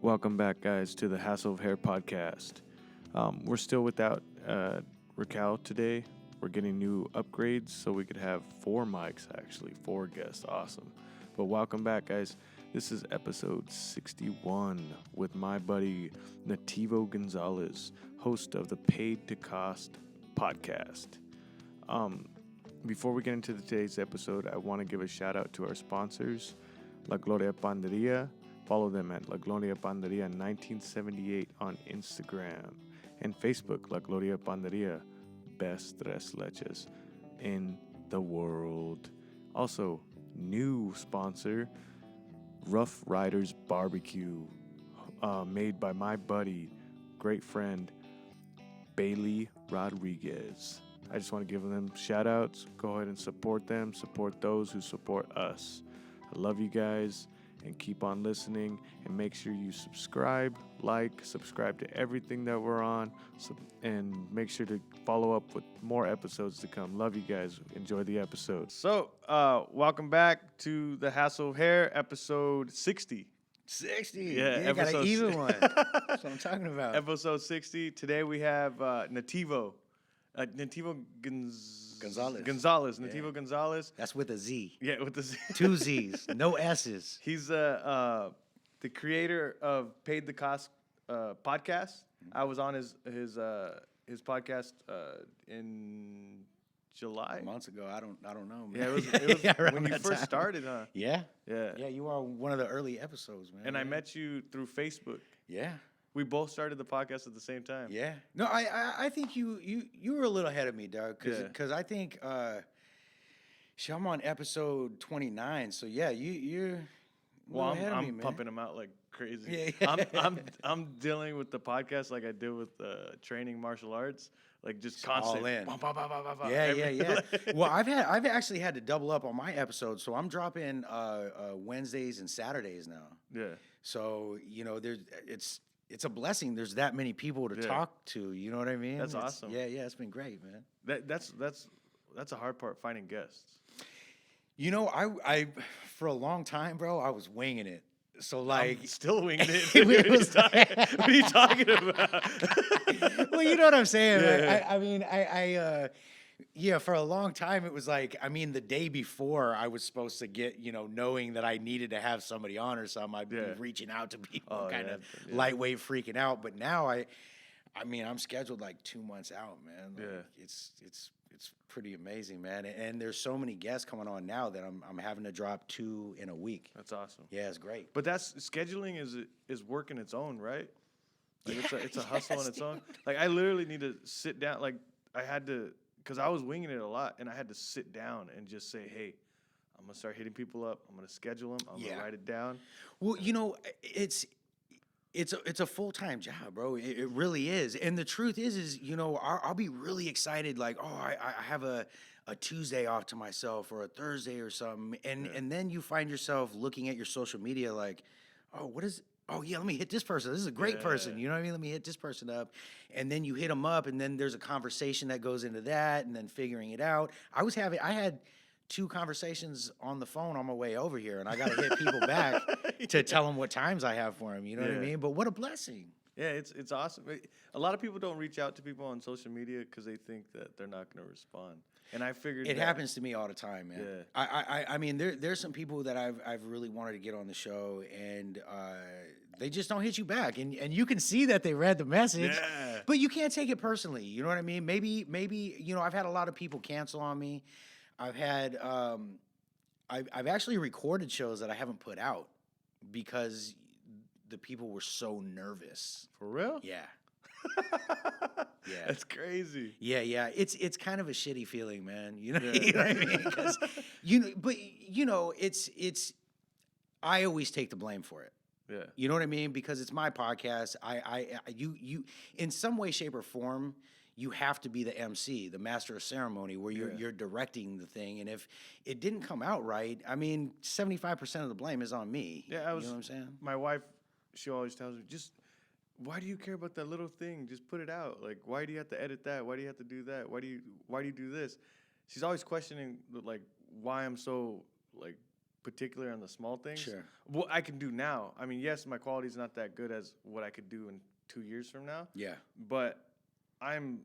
Welcome back, guys, to the Hassle of Hair podcast. We're still without Raquel today. We're getting new upgrades so we could have 4 mics, actually, 4 guests. Awesome. But welcome back, guys. This is episode 61 with my buddy Nativo Gonzalez, host of the Paid to Cost podcast. Before we get into today's episode, I want to give a shout out to our sponsors, La Gloria Panderia. Follow them at La Gloria Panderia 1978 on Instagram and Facebook, La Gloria Panderia, best tres leches in the world. Also, new sponsor, Rough Riders Barbecue, made by my buddy, great friend, Bailey Rodriguez. I just want to give them shout outs. Go ahead and support them. Support those who support us. I love you guys. And keep on listening, and make sure you subscribe to everything that we're on, and make sure to follow up with more episodes to come. Love you guys. Enjoy the episode. So, welcome back to the Hassle of Hair, episode 60. 60. Yeah, you got an even one. That's what I'm talking about. Episode 60. Today we have Nativo. Nativo Gonzalez. Nativo Gonzalez. That's with a Z. Yeah, with the Z. 2 Z's, no S's. He's the creator of Paid the Cost podcast. I was on his podcast in July. Months ago, I don't know, man. Yeah, it was yeah, when you first started, huh? Yeah. Yeah. Yeah, you are one of the early episodes, man. And I met you through Facebook. Yeah. We both started the podcast at the same time. Yeah. No, I think you were a little ahead of me, Doug, because I think I'm on episode 29, so yeah, you're ahead of me, man. Pumping them out like crazy. Yeah. I'm dealing with the podcast like I did with training martial arts, like just constant. All in. Bah, bah, bah, bah, bah, bah, Yeah. Well, I've actually had to double up on my episodes, so I'm dropping Wednesdays and Saturdays now. Yeah. So it's a blessing. There's that many people to talk to. You know what I mean? That's awesome. Yeah. It's been great, man. That's a hard part, finding guests. You know, I for a long time, bro, I was winging it. So like, I'm still winging it. What are you talking about? Well, you know what I'm saying. Yeah. Yeah, for a long time, it was like, the day before I was supposed to get, knowing that I needed to have somebody on or something, I'd be reaching out to people, lightweight freaking out. But now I'm scheduled like 2 months out, man. Like, it's pretty amazing, man. And there's so many guests coming on now that I'm having to drop 2 in a week. That's awesome. Yeah, it's great. But scheduling is work in its own, right? Like it's a hustle on its own. Like I literally need to sit down. Like I had to. Because I was winging it a lot, and I had to sit down and just say, hey, I'm going to start hitting people up. I'm going to schedule them. I'm going to write it down. Well, it's a full-time job, bro. It really is. And the truth is I'll be really excited, like, oh, I have a Tuesday off to myself or a Thursday or something. And then you find yourself looking at your social media like, oh, what is – oh, yeah, let me hit this person. This is a great person. You know what I mean? Let me hit this person up. And then you hit them up, and then there's a conversation that goes into that, and then figuring it out. I had 2 conversations on the phone on my way over here, and I got to hit people back to tell them what times I have for them. You know what I mean? But what a blessing. Yeah, it's awesome. A lot of people don't reach out to people on social media because they think that they're not going to respond. And I figured it happens to me all the time, man. Yeah. There's some people that I've really wanted to get on the show, and they just don't hit you back, and you can see that they read the message, but you can't take it personally. You know what I mean? Maybe I've had a lot of people cancel on me. I've had I've actually recorded shows that I haven't put out because the people were so nervous. For real? Yeah. Yeah, that's crazy. Yeah. It's kind of a shitty feeling, man. You know what I mean? 'Cause, it's. I always take the blame for it. Yeah. You know what I mean? Because it's my podcast. You in some way, shape, or form, you have to be the MC, the master of ceremony, where you're directing the thing. And if it didn't come out right, 75% of the blame is on me. Yeah, you know what I'm saying? My wife, she always tells me, just why do you care about that little thing? Just put it out. Like, why do you have to edit that? Why do you have to do that? Why do you do this? She's always questioning, like, why I'm so, like, particular on the small things. Sure. What I can do now. I mean, yes, my quality is not that good as what I could do in 2 years from now. Yeah. But I'm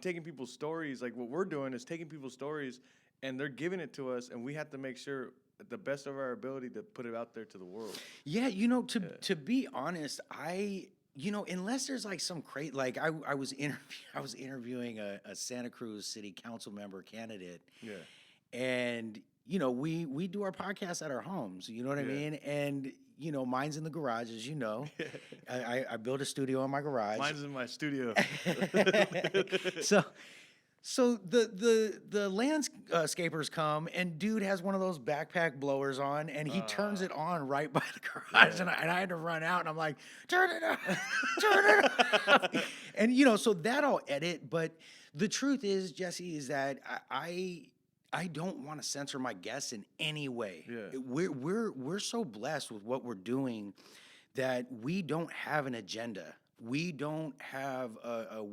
taking people's stories. Like what we're doing is taking people's stories, and they're giving it to us, and we have to make sure at the best of our ability to put it out there to the world. Yeah, to be honest, unless there's like some crazy, like I was interviewing a Santa Cruz City Council member candidate, Yeah. and we do our podcast at our homes. You know what I mean? And mine's in the garage, as you know. I built a studio in my garage. Mine's in my studio. So the landscapers come, and dude has one of those backpack blowers on, and he turns it on right by the garage, and I had to run out, and I'm like, turn it up, turn it up. And so that I'll edit, but the truth is, Jesse, is that I don't want to censor my guests in any way. Yeah. We're so blessed with what we're doing that we don't have an agenda. We don't have a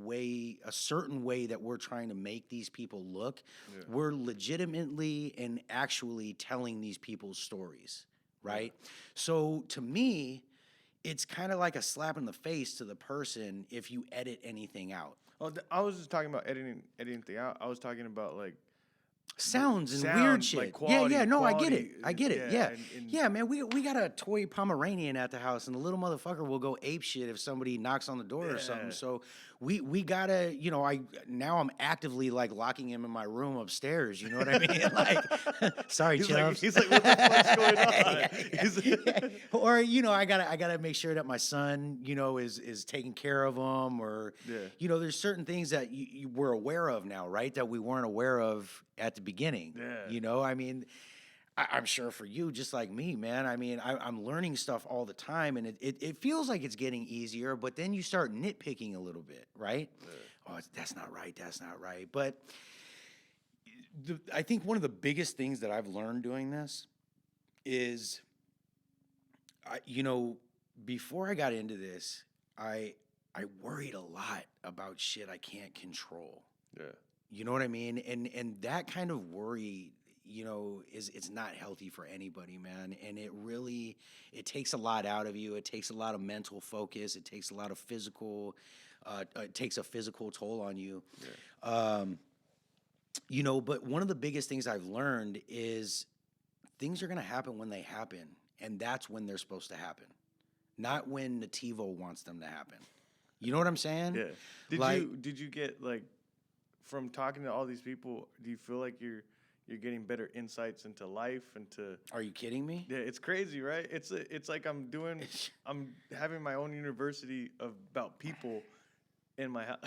certain way that we're trying to make these people look. Yeah. We're legitimately and actually telling these people's stories, right? Yeah. So to me, it's kind of like a slap in the face to the person if you edit anything out. Oh, I was just talking about editing thing out. I was talking about like sounds and weird shit. Like quality, no, quality, I get it. Yeah, man, we got a toy Pomeranian at the house, and the little motherfucker will go ape shit if somebody knocks on the door or something. So we gotta, I'm actively like locking him in my room upstairs. You know what I mean? Like, sorry, Chubbs. He's like, what the fuck's going on? Or I gotta make sure that my son, is taking care of him, or there's certain things that we're aware of now, right? That we weren't aware of at the beginning. Yeah. I mean, I'm sure for you, just like me, man. I mean, I'm learning stuff all the time, and it feels like it's getting easier, but then you start nitpicking a little bit, right? Yeah. Oh, that's not right. But I think one of the biggest things that I've learned doing this is, before I got into this, I worried a lot about shit I can't control. Yeah. You know what I mean? And that kind of worry, it's not healthy for anybody, man. And it takes a lot out of you. It takes a lot of mental focus. It takes a lot of it takes a physical toll on you. Yeah. But one of the biggest things I've learned is things are going to happen when they happen. And that's when they're supposed to happen, not when Nativo wants them to happen. You know what I'm saying? Yeah. Did you get like, from talking to all these people, do you feel like you're getting better insights into life and to? Are you kidding me? Yeah, it's crazy, right? It's like I'm having my own university about people in my house.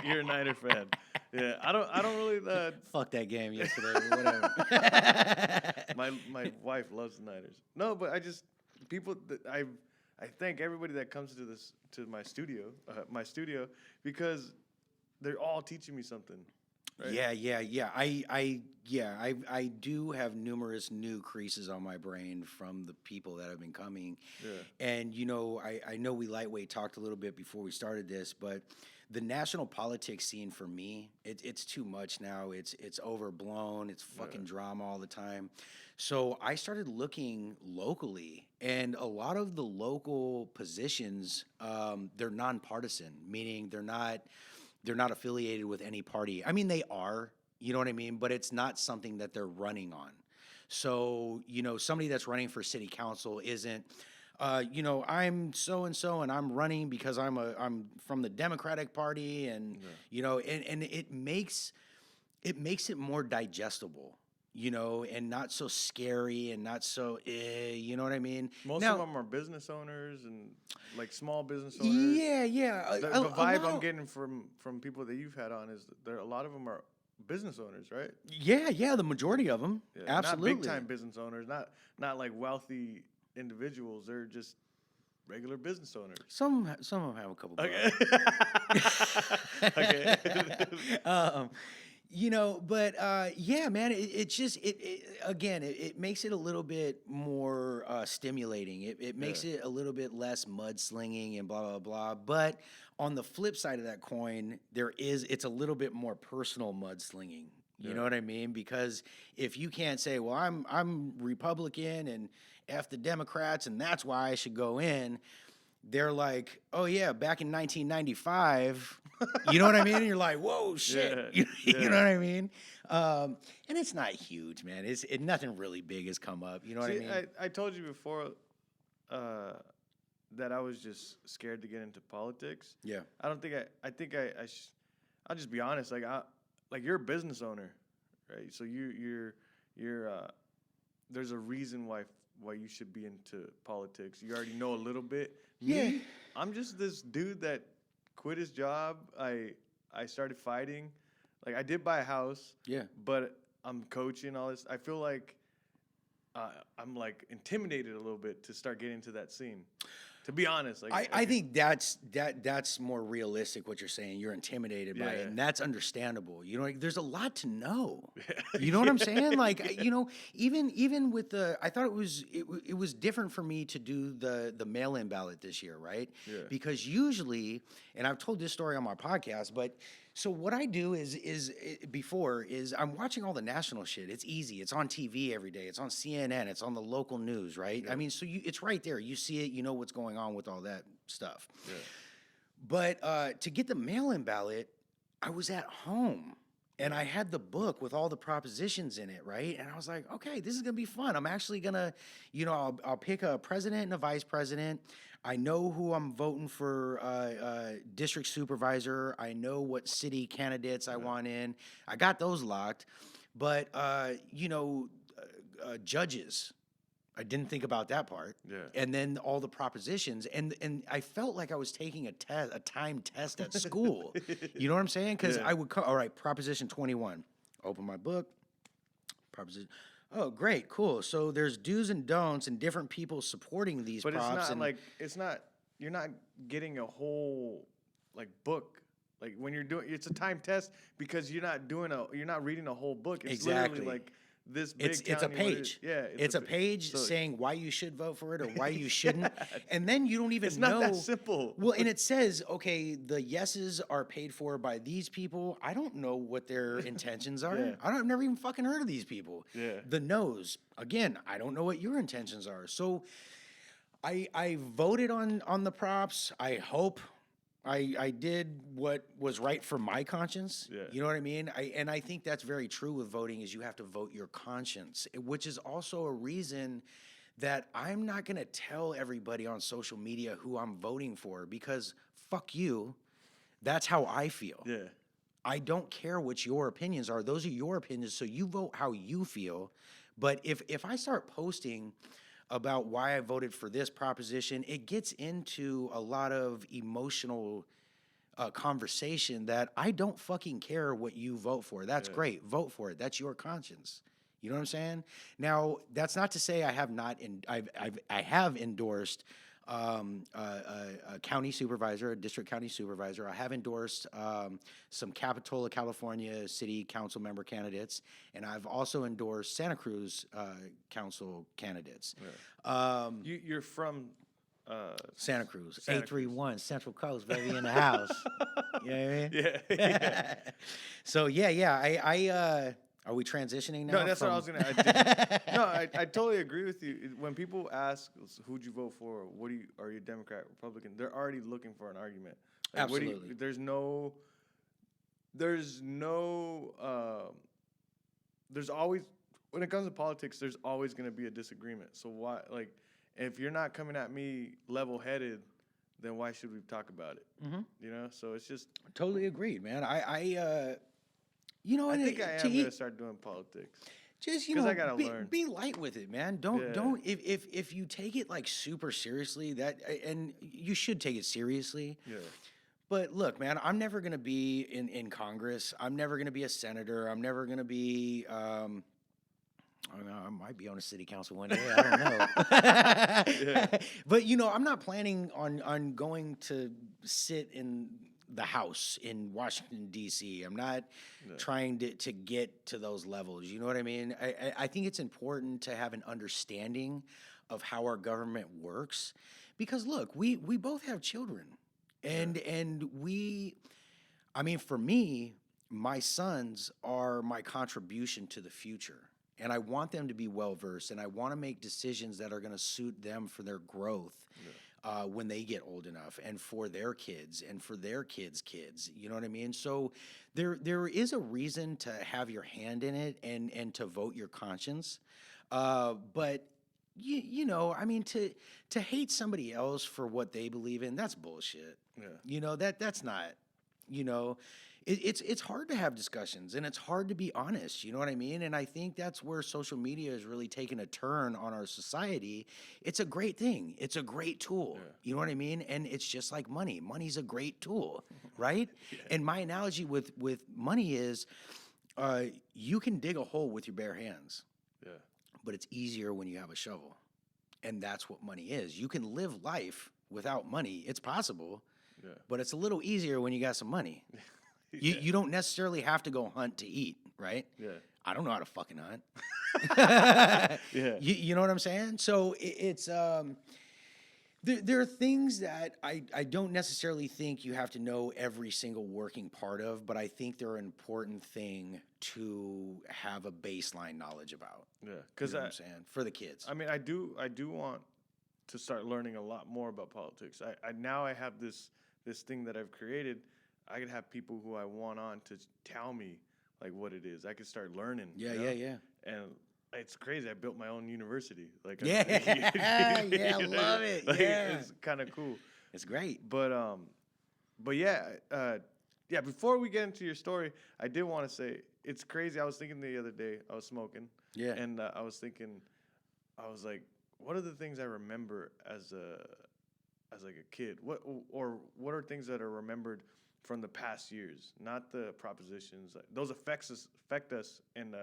You're a Niner fan. Yeah, I don't really. Fuck that game yesterday. Whatever. My wife loves the Niners. No, but people that I thank everybody that comes to my studio because they're all teaching me something. Right? Yeah. I do have numerous new creases on my brain from the people that have been coming. Yeah. And I know we lightweight talked a little bit before we started this, but the national politics scene for me, it's too much now. It's overblown. It's fucking drama all the time. So I started looking locally, and a lot of the local positions, they're nonpartisan, meaning they're not affiliated with any party. I mean, they are, you know what I mean? But it's not something that they're running on. So, somebody that's running for city council isn't, I'm so-and-so and I'm running because I'm from the Democratic Party, and, and it makes it more digestible, and not so scary and not so, you know what I mean? Most of them are business owners and like small business owners. Yeah. The vibe I'm getting from people that you've had on is that a lot of them are business owners, right? Yeah, the majority of them. Yeah, absolutely. Not big time business owners, not like wealthy individuals. They're just regular business owners. Some of them have a couple. Okay. Okay. Yeah, man, it makes it a little bit more stimulating. It makes it a little bit less mudslinging and blah, blah, blah. But on the flip side of that coin, it's a little bit more personal mudslinging. You know what I mean? Because if you can't say, well, I'm Republican and F the Democrats and that's why I should go in, they're like, oh yeah, back in 1995, you know what I mean? And you're like, whoa, shit. You know what I mean? And it's not huge, man. Nothing really big has come up. You know what I mean? I told you before that I was just scared to get into politics. Yeah. I don't think I'll just be honest. Like you're a business owner, right? So you're there's a reason why you should be into politics. You already know a little bit. Me, I'm just this dude that quit his job. I started fighting. Like I did buy a house. Yeah. But I'm coaching all this. I feel like I'm like intimidated a little bit to start getting into that scene. To be honest, like I think that's more realistic. What you're saying, you're intimidated by it, and that's understandable. You know, like, there's a lot to know. You know what I'm saying? Like, you know, even with I thought it was different for me to do the mail-in ballot this year, right? Yeah. Because usually, and I've told this story on my podcast, but. So what I do is I'm watching all the national shit. It's easy. It's on TV every day. It's on CNN. It's on the local news, right? Yeah. I mean, so it's right there. You see it. You know what's going on with all that stuff. Yeah. But to get the mail-in ballot, I was at home. And I had the book with all the propositions in it, right? And I was like, okay, this is going to be fun. I'm actually going to, you know, I'll pick a president and a vice president. I know who I'm voting for district supervisor. I know what city candidates I want in. I got those locked. But, you know, judges, I didn't think about that part. Yeah. And then all the propositions. And I felt like I was taking a timed test at school. You know what I'm saying? Because I would all right, Proposition 21. Open my book. Proposition. Oh, great, cool. So there's do's and don'ts and different people supporting these props. But it's not you're not getting a whole like book. Like when you're doing it's a time test because you're not reading a whole book. It's literally like this big it's a page. It's a page saying why you should vote for it or why you shouldn't. And then you don't even know. It's not that simple. Well, and it says, okay, the yeses are paid for by these people. I don't know what their intentions are. I've never even fucking heard of these people. Yeah. The no's, again, I don't know what your intentions are. So I voted on the props. I hope I did what was right for my conscience. Yeah. You know what I mean? I think that's very true with voting is you have to vote your conscience, which is also a reason that I'm not going to tell everybody on social media who I'm voting for because fuck you. That's how I feel. Yeah. I don't care what your opinions are. Those are your opinions, so you vote how you feel. But if I start posting about why I voted for this proposition, it gets into a lot of emotional conversation that I don't fucking care what you vote for. That's great. Vote for it. That's your conscience. You know what I'm saying? Now, that's not to say I have not. I have endorsed a county supervisor, a district county supervisor. I have endorsed some Capitola, California city council member candidates, and I've also endorsed Santa Cruz council candidates. Yeah. You're from Santa Cruz, 831 Central Coast, baby, in the house. You know what I mean? Yeah. So I are we transitioning now? No, that's what I was going to. No, I totally agree with you. When people ask, who'd you vote for? Are you Democrat, Republican? They're already looking for an argument. Like, absolutely. There's always, when it comes to politics, there's always going to be a disagreement. So why, like, if you're not coming at me level-headed, then why should we talk about it? Mm-hmm. You know? So it's just. Totally agreed, man. You know, I think I am going to start doing politics. Just, you know, I gotta learn. Be light with it, man. Don't if you take it like super seriously, and you should take it seriously. Yeah. But look, man, I'm never going to be in Congress. I'm never going to be a senator. I'm never going to be I don't know, I might be on a city council one day. I don't know. But, you know, I'm not planning on going to sit in the House in Washington, D.C. I'm not trying to get to those levels. You know what I mean? I think it's important to have an understanding of how our government works. Because, look, we both have children. And I mean, for me, my sons are my contribution to the future. And I want them to be well versed, and I want to make decisions that are going to suit them for their growth when they get old enough, and for their kids and for their kids' kids. You know what I mean? So there is a reason to have your hand in it and to vote your conscience. But you know, I mean, to hate somebody else for what they believe in, that's bullshit. Yeah. You know, that's not, you know, it's hard to have discussions, and it's hard to be honest. You know what I mean? And I think that's where social media has really taken a turn on our society. It's a great thing. It's a great tool. Yeah. You know what I mean? And it's just like money. Money's a great tool, right? Yeah. And my analogy with money is, you can dig a hole with your bare hands. Yeah. But it's easier when you have a shovel. And that's what money is. You can live life without money. It's possible, Yeah. but it's a little easier when you got some money. You don't necessarily have to go hunt to eat, right? Yeah. I don't know how to fucking hunt. Yeah. You know what I'm saying? So it's there are things that I don't necessarily think you have to know every single working part of, but I think they're an important thing to have a baseline knowledge about. Yeah. You Because know what I'm saying? For the kids. I mean, I do want to start learning a lot more about politics. I now I have this thing that I've created. I could have people who I want on to tell me like what it is. I could start learning. Yeah, you know? yeah. And it's crazy. I built my own university. Like Yeah, yeah, I love it. Like, Yeah. it's kind of cool. It's great. But yeah, yeah. Before we get into your story, I did want to say it's crazy. I was thinking the other day. I was smoking. Yeah. And I was thinking, I was like, what are the things I remember as like a kid? What are things that are remembered from the past years? Not the propositions. Those affect us in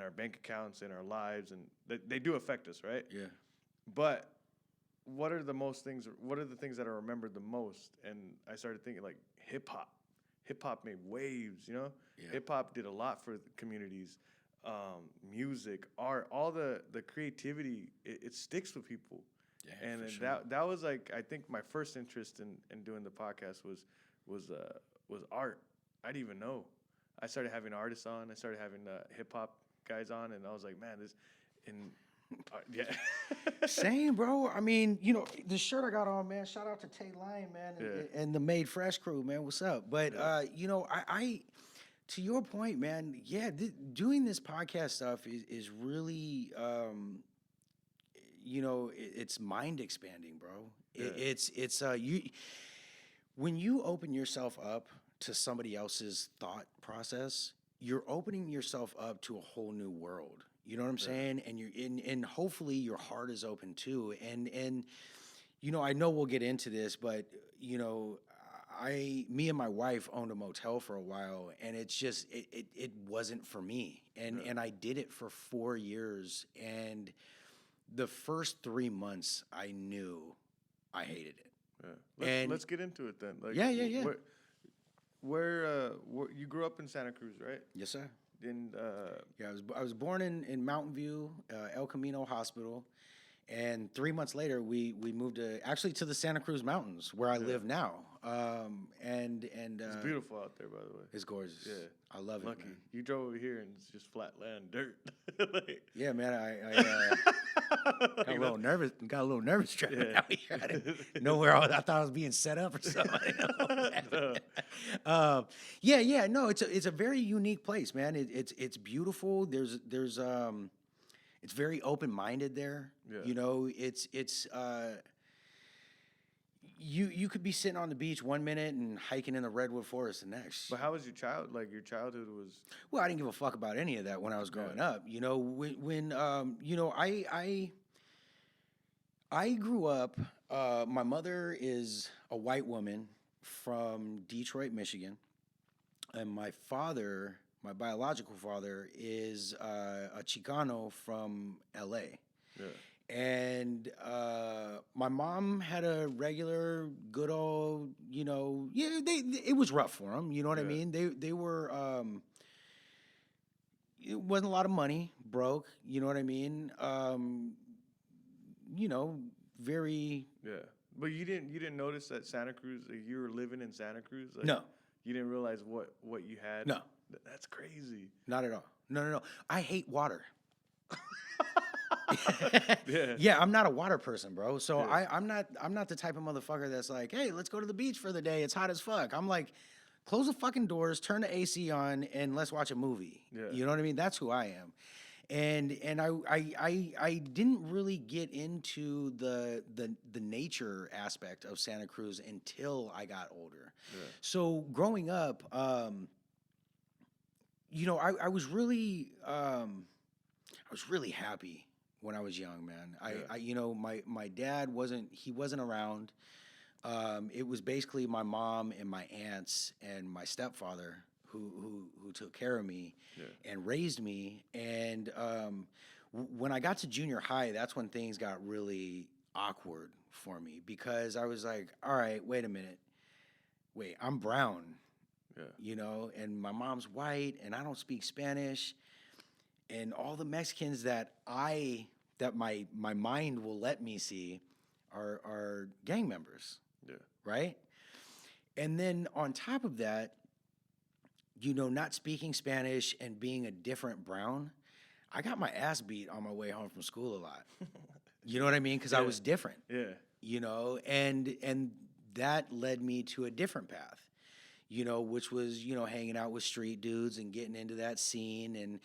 our bank accounts, in our lives, and they do affect us, right? Yeah. But what are the things that are remembered the most? And I started thinking like hip hop. Hip hop made waves, you know? Yeah. Hip hop did a lot for the communities. Music, art, all the creativity, it sticks with people. Yeah, And for sure. that was like, I think my first interest in doing the podcast was art. I didn't even know. I started having artists on. I started having hip hop guys on, and I was like, man, yeah. Same, bro. I mean, you know, the shirt I got on, man. Shout out to Tay Lyon, man, and the Made Fresh crew, man. What's up? But you know, I to your point, man. Yeah, doing this podcast stuff is really, you know, it's mind expanding, bro. Yeah. It's you when you open yourself up to somebody else's thought process, you're opening yourself up to a whole new world. You know what I'm saying? And you're and hopefully your heart is open too. And you know, I know we'll get into this, but you know, me and my wife owned a motel for a while, and it's just it wasn't for me. And I did it for 4 years, and the first 3 months I knew I hated it. Yeah. Let's get into it then. Like, Yeah. Where you grew up in Santa Cruz, right? Yes, sir. And Yeah, I was born in Mountain View, El Camino Hospital, and 3 months later we moved to the Santa Cruz Mountains where I live now. And it's beautiful out there, by the way. It's gorgeous. Yeah. I love Lucky. it, man. You drove over here and it's just flat land, dirt. Like, Yeah, man. I got a little nervous. Got a little nervous driving out here. I didn't know where I thought I was being set up or something. Yeah. No, it's a very unique place, man. It's beautiful. There's it's very open minded there. Yeah. You know, it's you could be sitting on the beach 1 minute and hiking in the redwood forest the next. But how was your childhood was? Well, I didn't give a fuck about any of that when I was growing up. You know, when you know, I grew up. My mother is a white woman from Detroit, Michigan, and my father, my biological father, is a Chicano from L.A. Yeah. And my mom had a regular, good old, you know, it was rough for them. You know what I mean? They were, it wasn't a lot of money, broke. You know what I mean? You know, very. Yeah. But you didn't notice that Santa Cruz, like, you were living in Santa Cruz? Like, No. You didn't realize what you had? No. That's crazy. Not at all. No. I hate water. Yeah. Yeah, I'm not a water person, bro. So Yeah. I'm not the type of motherfucker that's like, hey, let's go to the beach for the day. It's hot as fuck. I'm like, close the fucking doors, turn the AC on, and let's watch a movie. Yeah. You know what I mean? That's who I am. And I didn't really get into the nature aspect of Santa Cruz until I got older. Yeah. So growing up, I was really happy when I was young, man. My dad wasn't around. It was basically my mom and my aunts and my stepfather who took care of me and raised me. And when I got to junior high, that's when things got really awkward for me because I was like, all right, wait a minute. Wait, I'm brown, and my mom's white and I don't speak Spanish. And all the Mexicans that my mind will let me see are gang members. Yeah. Right? And then on top of that, not speaking Spanish and being a different brown, I got my ass beat on my way home from school a lot. You know what I mean? Because I was different. Yeah. And that led me to a different path, which was, hanging out with street dudes and getting into that scene. And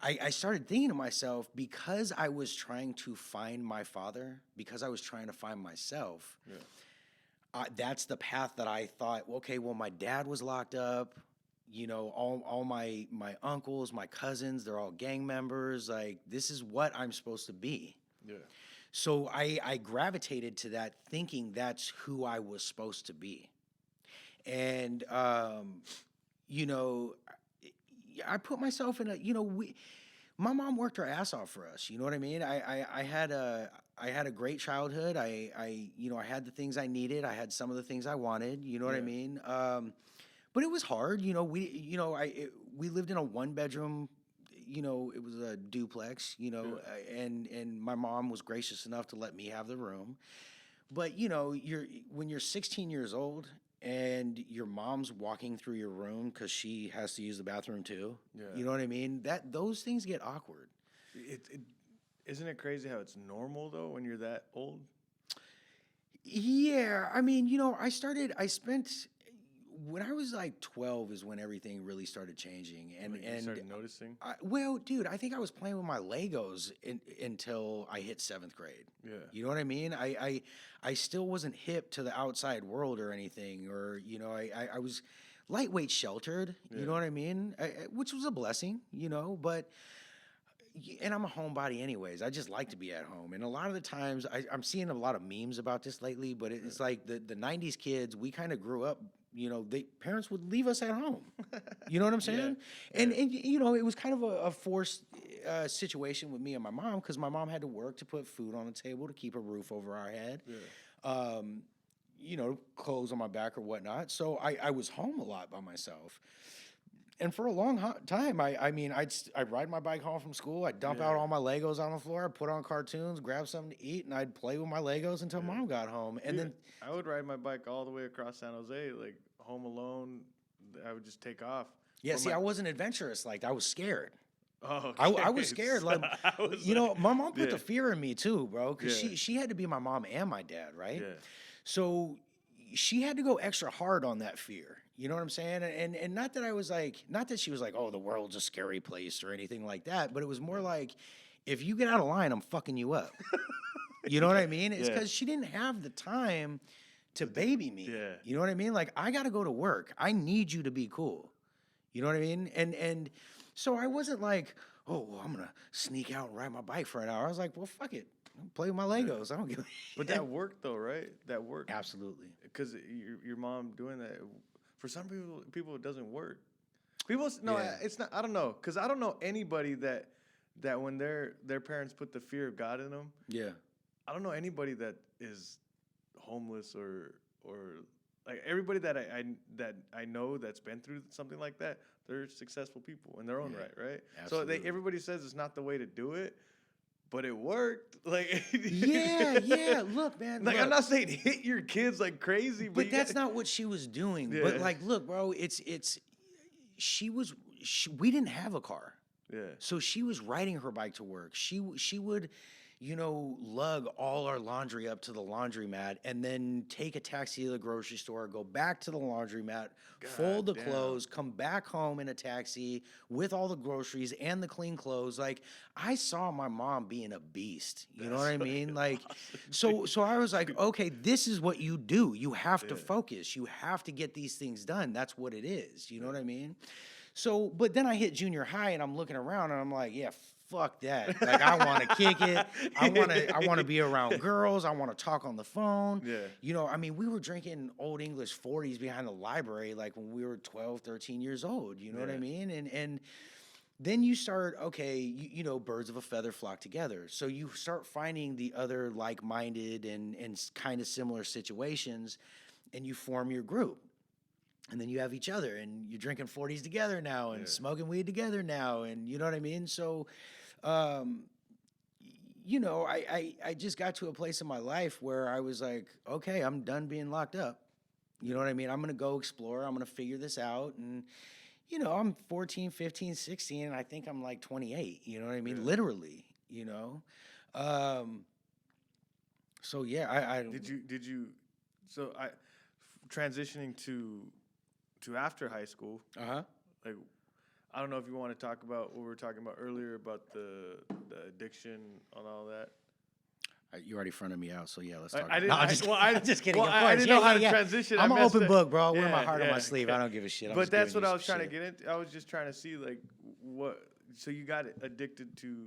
I started thinking to myself, because I was trying to find my father, because I was trying to find myself, that's the path that I thought, okay, well, my dad was locked up. All my uncles, my cousins, they're all gang members. Like, this is what I'm supposed to be. Yeah. So I gravitated to that, thinking that's who I was supposed to be. And, I put myself in my mom worked her ass off for us. You know what I mean? I had a great childhood. I had the things I needed. I had some of the things I wanted. You know what I mean? But it was hard. We lived in a 1-bedroom. It was a duplex. And my mom was gracious enough to let me have the room. But when you're 16 years old and your mom's walking through your room because she has to use the bathroom too. Yeah. You know what I mean? Those things get awkward. Isn't it crazy how it's normal though when you're that old? Yeah, I mean, when I was like 12 is when everything really started changing, and you started noticing. Well, dude, I think I was playing with my Legos until I hit 7th grade. Yeah, you know what I mean. I still wasn't hip to the outside world or anything, or I was lightweight sheltered. Yeah. You know what I mean, which was a blessing. But. And I'm a homebody anyways. I just like to be at home. And a lot of the times, I'm seeing a lot of memes about this lately, but it's like the 90s kids, we kind of grew up, parents would leave us at home. You know what I'm saying? Yeah. And it was kind of a forced situation with me and my mom, because my mom had to work to put food on the table, to keep a roof over our head, clothes on my back or whatnot. So I was home a lot by myself. And for a long time, I'd ride my bike home from school. I'd dump out all my Legos on the floor. I'd put on cartoons, grab something to eat, and I'd play with my Legos until Mom got home. And then I would ride my bike all the way across San Jose, like home alone. I would just take off. Yeah, I wasn't adventurous like that. I was scared. Oh, okay. I was scared. Like, my mom put the fear in me too, bro, because she had to be my mom and my dad, right? Yeah. So she had to go extra hard on that fear. You know what I'm saying? And not that she was like, oh, the world's a scary place or anything like that, but it was more like, if you get out of line, I'm fucking you up. You know what I mean? It's because she didn't have the time to baby me. Yeah. You know what I mean? Like, I got to go to work. I need you to be cool. You know what I mean? And so I wasn't like, oh, well, I'm going to sneak out and ride my bike for an hour. I was like, well, fuck it. I'll play with my Legos. I don't give a But that worked though, right? That worked. Absolutely. Because your mom doing that, for some people it doesn't work. It's not. I don't know, because I don't know anybody that when their parents put the fear of God in them. Yeah. I don't know anybody that is homeless or like everybody that I know that's been through something like that. They're successful people in their own right? Absolutely. So everybody says it's not the way to do it, but it worked. Like, Yeah. Look, man. like, Look. I'm not saying hit your kids like crazy, But that's not what she was doing. But Yeah. like, look, bro, we didn't have a car. Yeah. So she was riding her bike to work. She would, lug all our laundry up to the laundromat and then take a taxi to the grocery store, go back to the laundromat, fold the damn. clothes, come back home in a taxi with all the groceries and the clean clothes. Like, I saw my mom being a beast. You know what I mean? Like, so I was like, okay, this is what you do. You have to focus. You have to get these things done. That's what it is. You know what I mean? So, but then I hit junior high and I'm looking around and I'm like, yeah, fuck that. Like, I want to kick it. I want to be around girls. I want to talk on the phone. Yeah. I mean, we were drinking Old English 40s behind the library like when we were 12, 13 years old. You know what I mean? And then you start, okay, birds of a feather flock together. So you start finding the other like-minded and kind of similar situations, and you form your group. And then you have each other, and you're drinking 40s together now, and smoking weed together now, and you know what I mean? So, I just got to a place in my life where I was like, okay, I'm done being locked up. You know what I mean? I'm going to go explore. I'm going to figure this out. And, I'm 14, 15, 16, and I think I'm like 28. You know what I mean? Literally, So, yeah, I Did you, so I, transitioning to after high school, like, I don't know if you want to talk about what we were talking about earlier about the addiction and all that. You already fronted me out, so yeah, let's talk. I didn't. No, I'm just kidding. Well, of course. I didn't know how to transition. I'm I an messed open up. book, bro. I wear my Yeah, heart on my yeah, sleeve. okay. I don't give a shit. I'm But just that's giving what you I was some trying to shit. get into. I was just trying to see like what. So you got addicted to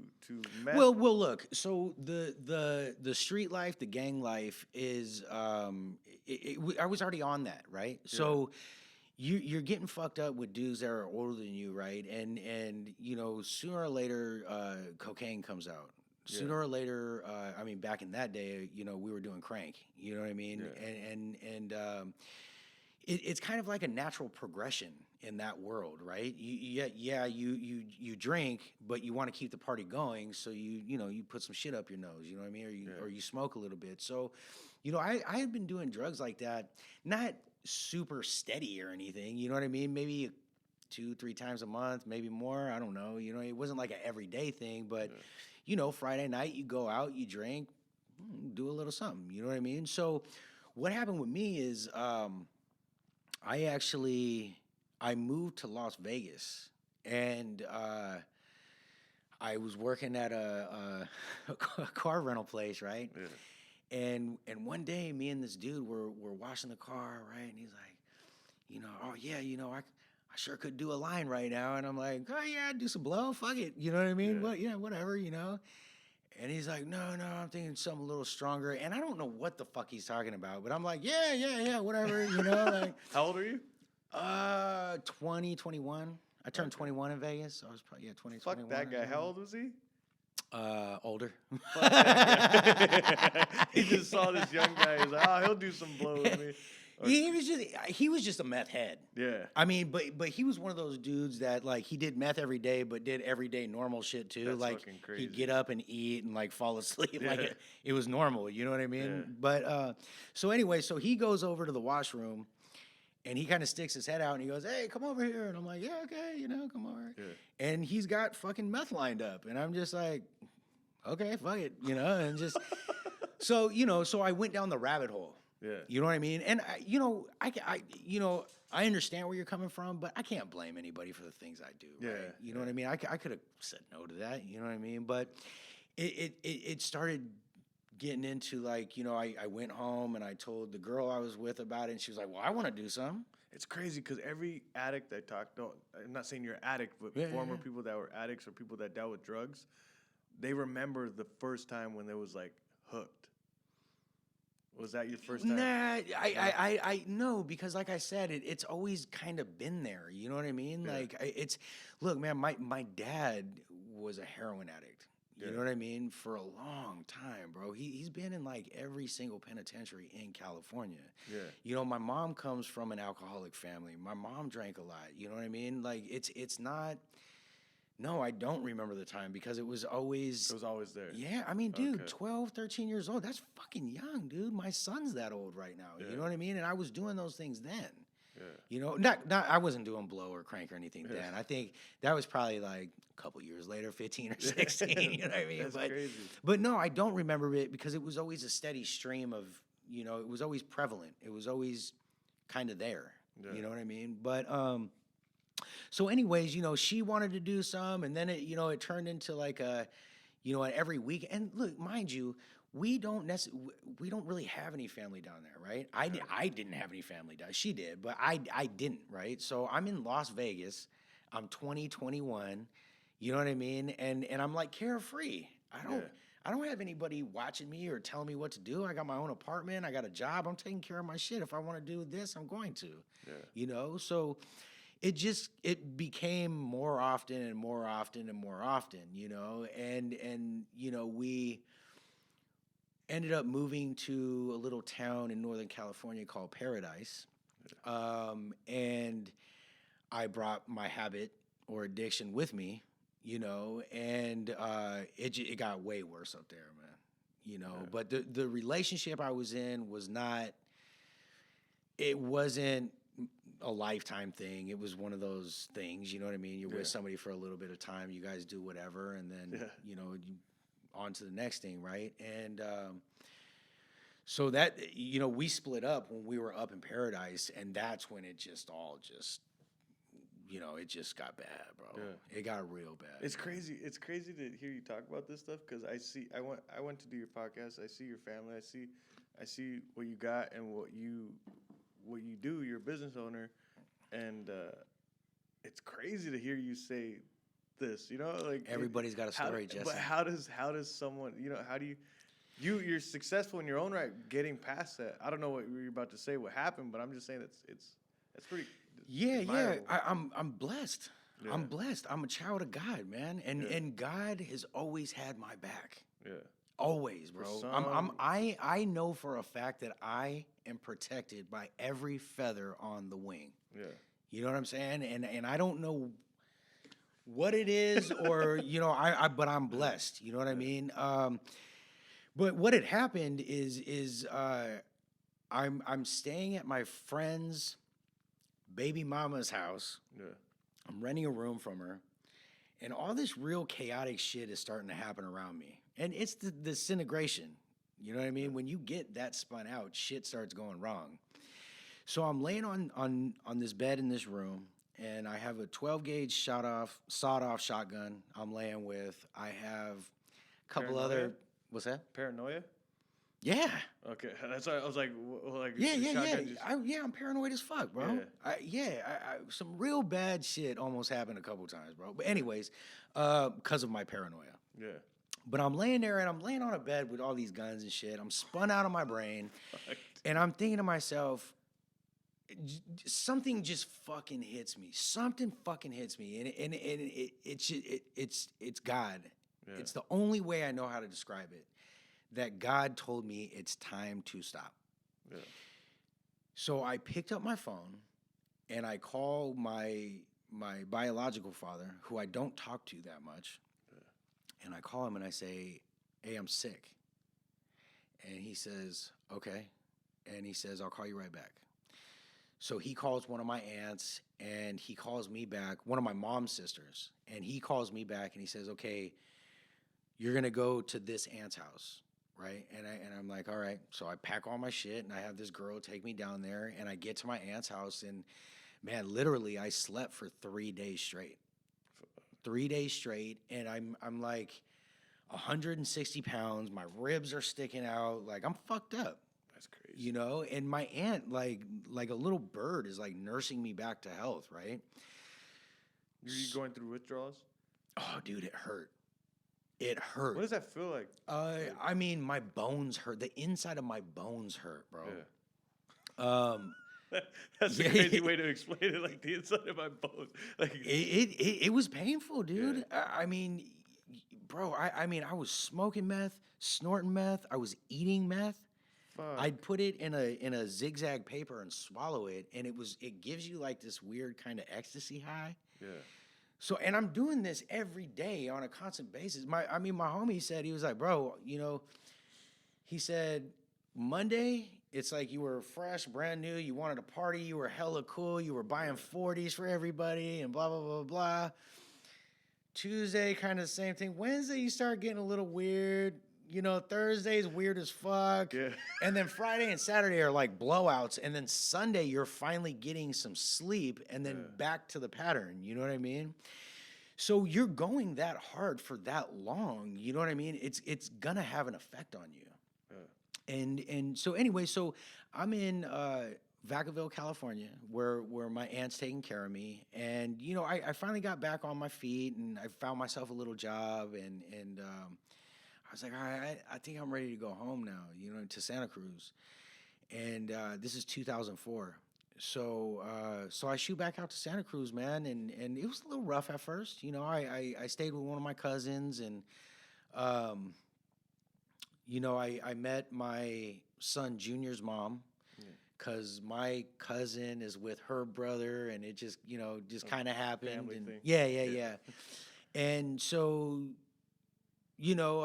meth? Well, look. So the street life, the gang life is. I was already on that, right? So. You're getting fucked up with dudes that are older than you, right? And sooner or later, cocaine comes out. Sooner or later, I mean, back in that day, we were doing crank. You know what I mean? Yeah. It's kind of like a natural progression in that world, right? You drink, but you want to keep the party going, so you put some shit up your nose. You know what I mean? Or you smoke a little bit. So, I had been doing drugs like that, not super steady or anything. You know what I mean? Maybe 2-3 times a month, maybe more. I don't know. It wasn't like an everyday thing, but Friday night you go out, you drink, do a little something. You know what I mean? So what happened with me is I moved to Las Vegas, and I was working at a car rental place, right? Yeah. And one day, me and this dude were washing the car, right? And he's like, oh yeah, I sure could do a line right now. And I'm like, oh yeah, do some blow, fuck it. You know what I mean? Whatever, And he's like, no, I'm thinking something a little stronger. And I don't know what the fuck he's talking about, but I'm like, yeah, whatever, like. How old are you? 20, 21. I turned 21 in Vegas, so I was probably 20, Fuck 21. that guy. How old was he? Older. Fuck that guy. He just saw this young guy. He's like, he'll do some blow with me. He was just a meth head. Yeah. I mean, but he was one of those dudes that like he did meth every day, but did everyday normal shit too. That's like fucking crazy. He'd get up and eat and like fall asleep. Yeah. Like it was normal. You know what I mean? Yeah. But so anyway, so he goes over to the washroom. And he kind of sticks his head out and he goes, hey, come over here. And I'm like, yeah, okay, come over. Yeah. And he's got fucking meth lined up. And I'm just like, okay, fuck it, and just, so I went down the rabbit hole. Yeah. You know what I mean? And, I understand where you're coming from, but I can't blame anybody for the things I do. Yeah. Right? You know what I mean? I could have said no to that. You know what I mean? But it started getting into like, I went home and I told the girl I was with about it, and she was like, well, I want to do something. It's crazy because every addict I talk to, I'm not saying you're an addict, but former people that were addicts or people that dealt with drugs, they remember the first time when they was like hooked. Was that your first time? Nah, I no, because like I said, it's always kind of been there. You know what I mean? Yeah. Like look, man, my dad was a heroin addict. You know what I mean? For a long time, bro. He's been in like every single penitentiary in California. Yeah. My mom comes from an alcoholic family. My mom drank a lot. You know what I mean? Like it's not No, I don't remember the time because it was It always, was always there. yeah, I mean, dude, Okay. 12, 13 years old. That's fucking young, dude. My son's that old right now. You Yeah. know what I mean? And I was doing those things then. Yeah. You know, not I wasn't doing blow or crank or anything Yeah. then. I think that was probably like a couple years later, 15 or 16. You know what I mean? That's crazy. But no, I don't remember it because it was always a steady stream of, you know, it was always prevalent. It was always kind of there. Yeah. You know what I mean? But so anyways, you know, she wanted to do some, and then it, you know, it turned into like a, you know, every week. And look, mind you, we don't really have any family down there, right? I didn't have any family down. She did, but I didn't, right? So I'm in Las Vegas. I'm 20, 21. You know what I mean? And I'm like carefree. I don't have anybody watching me or telling me what to do. I got my own apartment. I got a job. I'm taking care of my shit. If I want to do this, I'm going to. Yeah. You know, so it became more often and more often and more often, you know, and you know, we ended up moving to a little town in Northern California called Paradise. And I brought my habit or addiction with me, you know, and it got way worse up there, man. You know, Yeah. but the relationship I was in was not, it wasn't a lifetime thing. It was one of those things, you know what I mean? You're Yeah. with somebody for a little bit of time, you guys do whatever, and then, Yeah. you know, on to the next thing, right? And so that, you know, we split up when we were up in Paradise, and that's when it just all just, you know, it just got bad, bro. Yeah. It got real bad. It's crazy. It's crazy to hear you talk about this stuff because I went to do your podcast. I see your family. I see what you got and what you do. You're a business owner, and it's crazy to hear you say this. You know, like Everybody's got a story, Jesse. But how does someone, you know, how do you're successful in your own right, getting past that. I don't know what you're about to say, what happened, but I'm just saying that's pretty. Yeah, admirable. I'm blessed. Yeah. I'm blessed. I'm a child of God, man, and Yeah. and God has always had my back. Yeah. Always, For bro. some- I know for a fact that I am protected by every feather on the wing. Yeah. You know what I'm saying? And I don't know what it is, or you know, but I'm blessed. You know what I mean? But what had happened is I'm staying at my friend's baby mama's house. Yeah. I'm renting a room from her, and all this real chaotic shit is starting to happen around me. And it's the disintegration. You know what I mean? When you get that spun out, shit starts going wrong. So I'm laying on this bed in this room, and I have a 12 gauge sawed-off shotgun I'm laying with. I have a couple Paranoia? other. What's that? Paranoia. Yeah. Okay, that's why I was like, like Yeah, the shotgun yeah. just- I'm paranoid as fuck, bro. Yeah. Some real bad shit almost happened a couple times, bro. But anyways, because of my paranoia. Yeah. But I'm laying there and I'm laying on a bed with all these guns and shit. I'm spun out of my brain, and I'm thinking to myself, something just fucking hits me. Something fucking hits me, and it's God. Yeah. It's the only way I know how to describe it. That God told me it's time to stop. Yeah. So I picked up my phone and I called my biological father, who I don't talk to that much. And I call him and I say, "Hey, I'm sick." And he says, "Okay." And he says, "I'll call you right back." So he calls one of my aunts and he calls me back, one of my mom's sisters. And he calls me back and he says, "Okay, you're going to go to this aunt's house." Right. And I'm like, all right. So I pack all my shit and I have this girl take me down there, and I get to my aunt's house, and man, literally I slept for 3 days straight. 3 days straight. And I'm like 160 pounds. My ribs are sticking out. Like, I'm fucked up. That's crazy. You know, and my aunt, like a little bird, is like nursing me back to health, right? Were you going through withdrawals? Oh, dude, it hurt. It hurt. What does that feel like? I mean, my bones hurt. The inside of my bones hurt, bro. Yeah. That's yeah. a crazy way to explain it. Like the inside of my bones. Like It was painful, dude. Yeah. I mean, bro. I mean, I was smoking meth, snorting meth. I was eating meth. fuck. I'd put it in a zigzag paper and swallow it, and it gives you like this weird kind of ecstasy high. Yeah. So, and I'm doing this every day on a constant basis. My homie said, he was like, bro, he said, Monday, it's like you were fresh, brand new, you wanted to party, you were hella cool, you were buying 40s for everybody and blah, blah, blah, blah. Tuesday, kind of the same thing. Wednesday, you start getting a little weird. Thursday's weird as fuck. Yeah. And then Friday and Saturday are like blowouts. And then Sunday, you're finally getting some sleep and then back to the pattern. You know what I mean? So you're going that hard for that long. You know what I mean? It's gonna have an effect on you. And so anyway, so I'm in Vacaville, California, where my aunt's taking care of me. And, I finally got back on my feet and I found myself a little job and I was like, all right, I think I'm ready to go home now, to Santa Cruz. And this is 2004. So I shoot back out to Santa Cruz, man, and it was a little rough at first. I stayed with one of my cousins and I met my son Junior's mom because my cousin is with her brother, and it just kind of happened. Family And thing. yeah. And so, I'm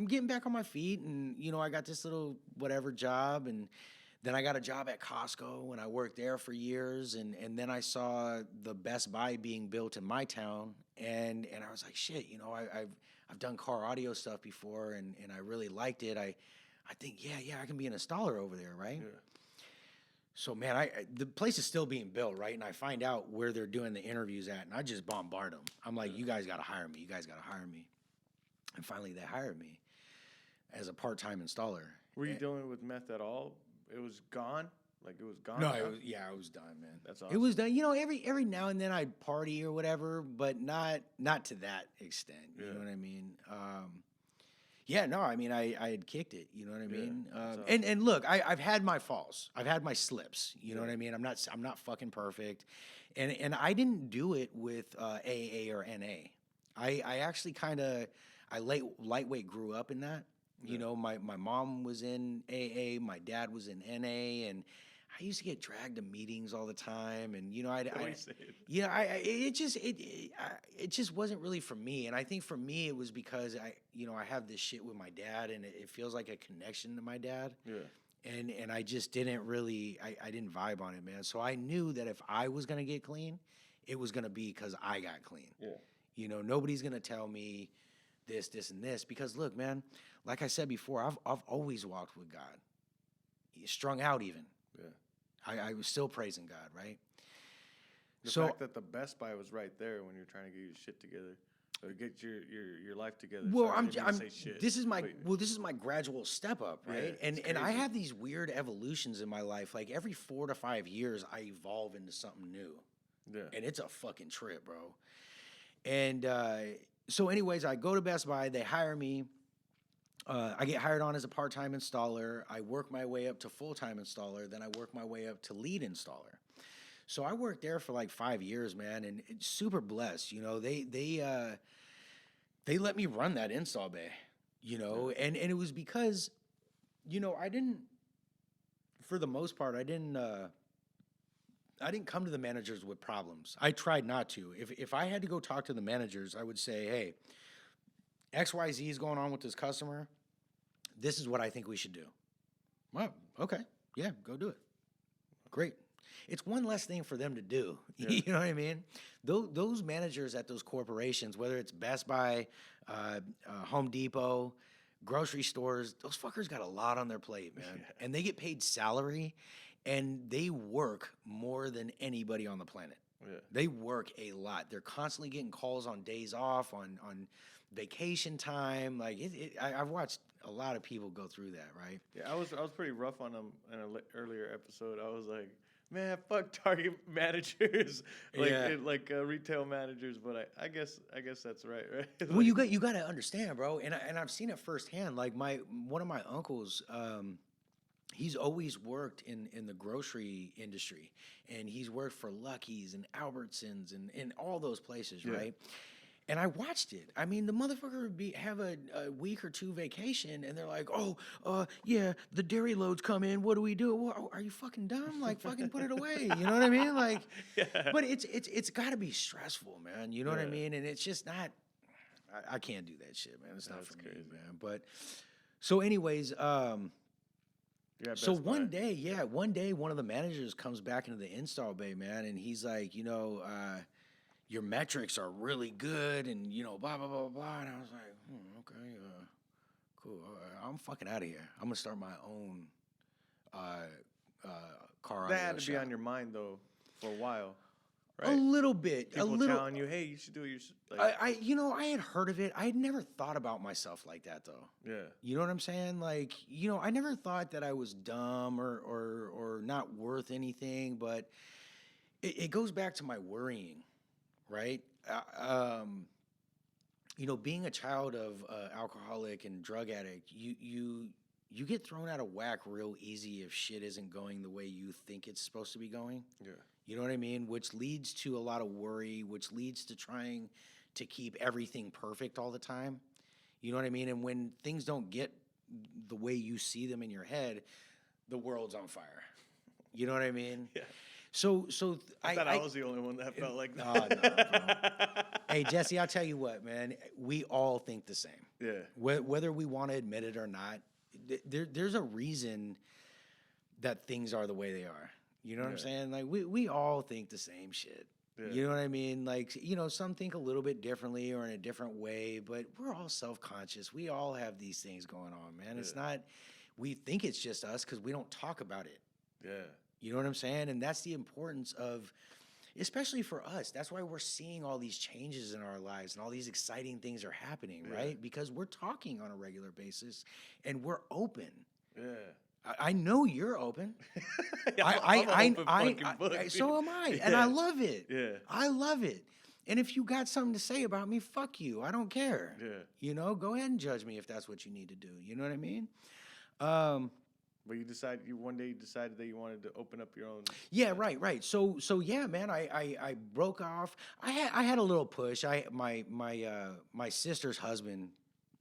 getting back on my feet, and I got this little whatever job, and then I got a job at Costco, and I worked there for years, and then I saw the Best Buy being built in my town, and I was like, shit, I've done car audio stuff before, and I really liked it. I think, yeah, I can be an installer over there, right? Yeah. So, man, the place is still being built, right? And I find out where they're doing the interviews at, and I just bombard them. I'm like, you guys got to hire me. You guys got to hire me. And finally, they hired me as a part-time installer. Were you dealing with meth at all? It was gone? Like, it was gone? No, I was done, man. That's awesome. It was done. Every now and then I'd party or whatever, but not to that extent. You know what I mean? I had kicked it. You know what I mean? awesome. And look, I've had my falls. I've had my slips. You know what I mean? I'm not fucking perfect, and I didn't do it with AA or NA. I actually lightweight grew up in that. My mom was in AA, my dad was in NA, and I used to get dragged to meetings all the time, and it just wasn't really for me. And I think for me it was because I have this shit with my dad, and it feels like a connection to my dad. Yeah. And I just didn't really I didn't vibe on it, man. So I knew that if I was gonna get clean, it was gonna be because I got clean. Yeah. Nobody's gonna tell me this, and this, because look, man, like I said before, I've always walked with God, strung out even. Yeah, I was still praising God, right? The fact that the Best Buy was right there when you're trying to get your shit together, or get your life together. Well, this is my gradual step up, right? Yeah, and I have these weird evolutions in my life. Like every 4 to 5 years, I evolve into something new. Yeah, and it's a fucking trip, bro. And so anyways, I go to Best Buy, they hire me. I get hired on as a part-time installer. I work my way up to full-time installer. Then I work my way up to lead installer. So I worked there for like 5 years, man, and it's super blessed. They let me run that install bay, and it was because, for the most part, I didn't come to the managers with problems. I tried not to. If I had to go talk to the managers, I would say, hey, XYZ is going on with this customer. This is what I think we should do. Well, okay. Yeah, go do it. Great. It's one less thing for them to do. Yeah. You know what I mean? Those managers at those corporations, whether it's Best Buy, Home Depot, grocery stores, those fuckers got a lot on their plate, man. Yeah. And they get paid salary, and they work more than anybody on the planet. Yeah. They work a lot. They're constantly getting calls on days off, on vacation time. Like I've watched a lot of people go through that, right? Yeah, I was pretty rough on them in an earlier episode. I was like, man, fuck Target managers, retail managers. But I guess that's right? Well, you got to understand, bro. And I've seen it firsthand. Like one of my uncles, he's always worked in the grocery industry, and he's worked for Lucky's and Albertsons and all those places, right? And I watched it. I mean, the motherfucker would have a week or two vacation, and they're like, "Oh, yeah, the dairy loads come in. What do we do? Well, are you fucking dumb? Like, fucking put it away." You know what I mean? Like, Yeah. but it's got to be stressful, man. You know what I Yeah. mean? And it's just not. I can't do that shit, man. It's not That's for crazy. me, man. But so, anyways, Yeah. so Best one Buy. day, one of the managers comes back into the install bay, man, and he's like, your metrics are really good, and blah blah blah blah. And I was like, okay, cool. I'm fucking out of here. I'm gonna start my own car That audio had to be shop. on your mind though for a while, A right? little bit, People a little. telling you, "Hey, you should do your like." I had heard of it. I had never thought about myself like that, though. Yeah. You know what I'm saying? Like, I never thought that I was dumb or not worth anything, but it goes back to my worrying, right? Being a child of alcoholic and drug addict, you get thrown out of whack real easy if shit isn't going the way you think it's supposed to be going. Yeah. You know what I mean? Which leads to a lot of worry, which leads to trying to keep everything perfect all the time. You know what I mean? And when things don't get the way you see them in your head, the world's on fire. You know what I mean? Yeah. So I thought I was the only one that felt like that. Oh, no, bro. Hey, Jesse, I'll tell you what, man. We all think the same. Yeah. Whether we want to admit it or not, there's a reason that things are the way they are. You know what I'm saying? Like, we all think the same shit. Yeah. You know what I mean? Like, some think a little bit differently or in a different way, but we're all self-conscious. We all have these things going on, man. It's not, we think it's just us because we don't talk about it. Yeah. You know what I'm saying? And that's the importance of, especially for us, that's why we're seeing all these changes in our lives and all these exciting things are happening, right? Because we're talking on a regular basis and we're open. Yeah. I know you're open. I'm open fucking book, So am I, and Yeah. I love it. Yeah. I love it. And if you got something to say about me, fuck you. I don't care. Yeah. Go ahead and judge me if that's what you need to do. You know what I mean? But one day you decided that you wanted to open up your own. Yeah, right. So yeah, man. I broke off. I had a little push. My sister's husband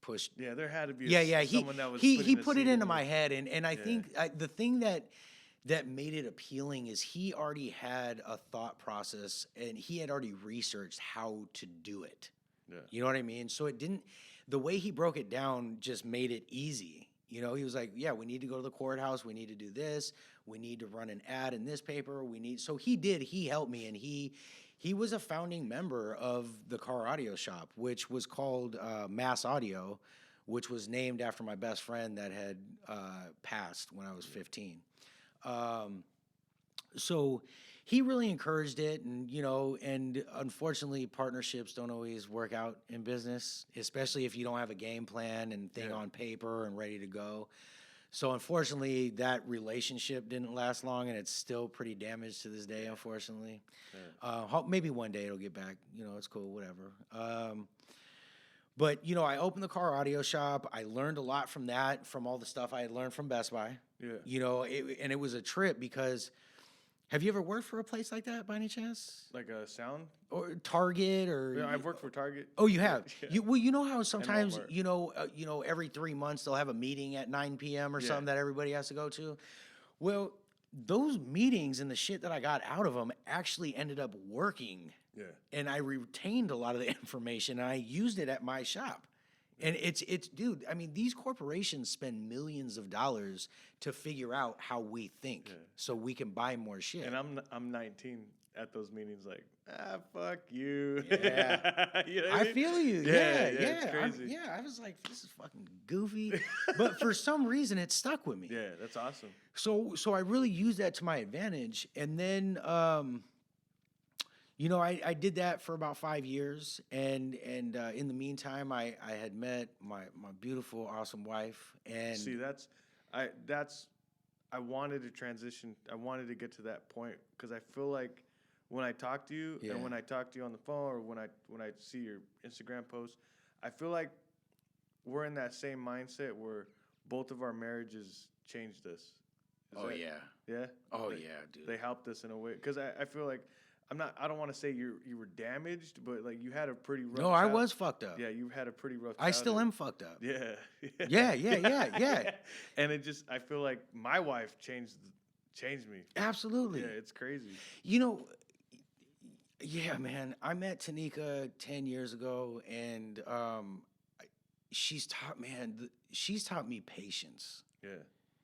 pushed. Yeah, there had to be. Someone that was he putting a put it seed into in my you. head, and I think the thing that made it appealing is he already had a thought process and he had already researched how to do it. Yeah. You know what I mean? So the way he broke it down just made it easy. He was like, yeah, we need to go to the courthouse. We need to do this. We need to run an ad in this paper. So he helped me, and he was a founding member of the car audio shop, which was called Mass Audio, which was named after my best friend that had passed when I was 15. So he really encouraged it, and unfortunately partnerships don't always work out in business, especially if you don't have a game plan and thing on paper and ready to go. So unfortunately that relationship didn't last long, and it's still pretty damaged to this day, unfortunately. Maybe one day it'll get back, it's cool, whatever. But I opened the car audio shop. I learned a lot from that, from all the stuff I had learned from Best Buy. Yeah. And it was a trip because, have you ever worked for a place like that by any chance? Like a sound? Or Target or? Yeah, I've worked for Target. Oh, you have? Yeah. You know how sometimes, Walmart. every 3 months they'll have a meeting at 9 p.m. or something that everybody has to go to? Well, those meetings and the shit that I got out of them actually ended up working. Yeah. And I retained a lot of the information and I used it at my shop. And it's dude, I mean, these corporations spend millions of dollars to figure out how we think so we can buy more shit. And I'm 19 at those meetings, like, fuck you. Yeah. You know what I mean? feel you. It's crazy. I was like, this is fucking goofy. But for some reason it stuck with me. Yeah, that's awesome. So I really used that to my advantage. And then I did that for about 5 years, and in the meantime, I had met my beautiful, awesome wife, and See, I wanted to transition. I wanted to get to that point because I feel like when I talk to you and when I talk to you on the phone or when I see your Instagram posts, I feel like we're in that same mindset where both of our marriages changed us. Yeah? yeah, oh yeah, dude. They helped us in a way because I feel like I don't want to say you were damaged, but like you had a pretty rough. No, I was fucked up. Yeah, you had a pretty rough. I still childhood. am fucked up. Yeah. Yeah. And I feel like my wife changed me. Absolutely. Yeah, it's crazy. You know, yeah, man. I met Tanika 10 years ago, and she's taught me patience. Yeah.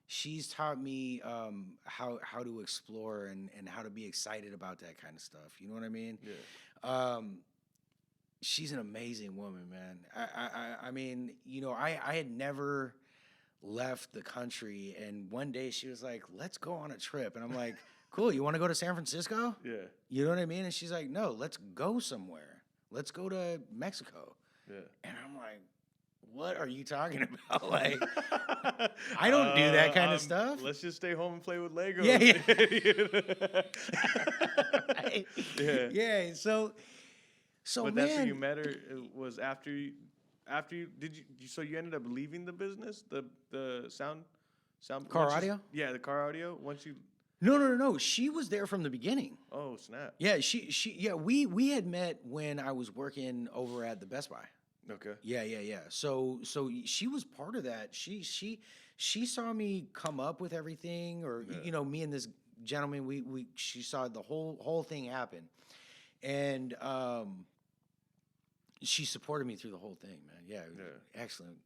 She's taught me how to explore and how to be excited about that kind of stuff. You know what I mean? Yeah. She's an amazing woman, man. I mean, you know, I had never left the country, and one day she was like, "Let's go on a trip," and I'm like, "Cool, you want to go to San Francisco?" Yeah. You know what I mean? And she's like, "No, let's go somewhere. Let's go to Mexico." Yeah. And I'm like, "What are you talking about?" Like, I don't do that kind of stuff. Let's just stay home and play with Legos. Yeah. Right? Yeah. Yeah. So But man, that's when you met her. It was after you did you so you ended up leaving the business, the sound car audio? Yeah, the car audio once you. No. She was there from the beginning. Oh snap. Yeah, we had met when I was working over at the Best Buy. Okay. Yeah. So she was part of that. She saw me come up with everything, or you know, me and this gentleman, she saw the whole thing happen, and she supported me through the whole thing, man. Yeah. Excellent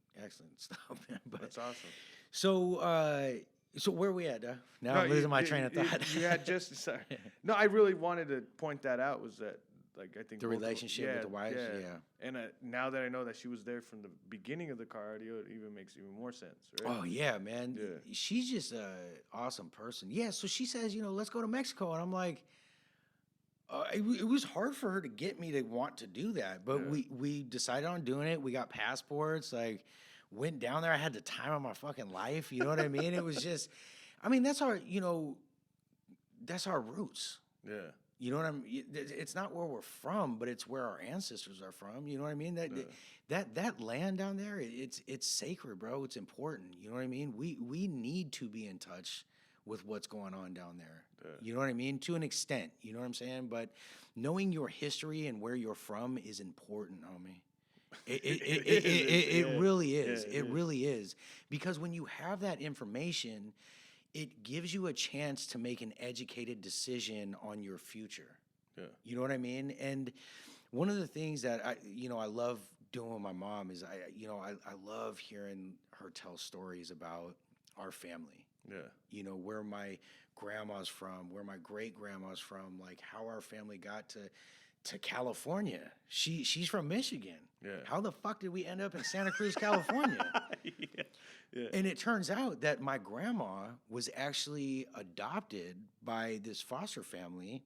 stuff, man. But that's awesome. So where are we at? Now I'm losing my train of thought. You had just sorry. No, I really wanted to point that out. Was that like I think the relationship with the wife? Yeah. And now that I know that she was there from the beginning of the car audio, it even makes even more sense, right? Oh yeah, man. Yeah. She's just an awesome person. Yeah. So she says, you know, let's go to Mexico, and I'm like, it was hard for her to get me to want to do that, but we decided on doing it. We got passports, like went down there. I had the time of my fucking life. You know what I mean? It was just, I mean, that's our roots. Yeah. You know what I mean? It's not where we're from, but it's where our ancestors are from. You know what I mean? That land down there, it's sacred, bro. It's important. You know what I mean? We need to be in touch with what's going on down there. Yeah. You know what I mean? To an extent, you know what I'm saying? But knowing your history and where you're from is important, homie. It really is. It really is. Because when you have that information, it gives you a chance to make an educated decision on your future. Yeah. You know what I mean? And one of the things that I love doing with my mom is I love hearing her tell stories about our family. Yeah. You know, where my grandma's from, where my great grandma's from, like how our family got to California. She's from Michigan. Yeah. How the fuck did we end up in Santa Cruz, California? Yeah. And it turns out that my grandma was actually adopted by this foster family,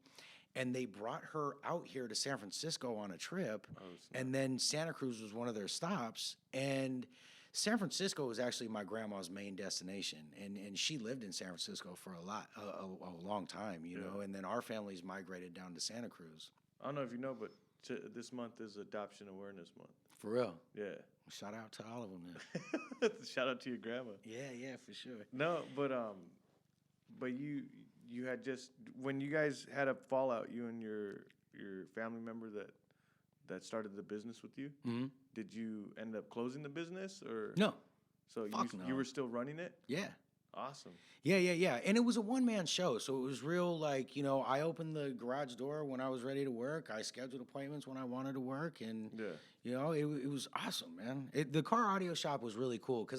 and they brought her out here to San Francisco on a trip, and then Santa Cruz was one of their stops, and San Francisco was actually my grandma's main destination, and she lived in San Francisco for a long time, you know, and then our families migrated down to Santa Cruz. I don't know if you know, but this month is Adoption Awareness Month. For real? Yeah. Shout out to all of them, man. Shout out to your grandma. Yeah, for sure. No, but you had just when you guys had a fallout, you and your family member that started the business with you. Mm-hmm. Did you end up closing the business or no? So you were still running it? Yeah. Awesome. Yeah. And it was a one-man show, so it was real, like, you know, I opened the garage door when I was ready to work. I scheduled appointments when I wanted to work, and, you know, it was awesome, man. The car audio shop was really cool because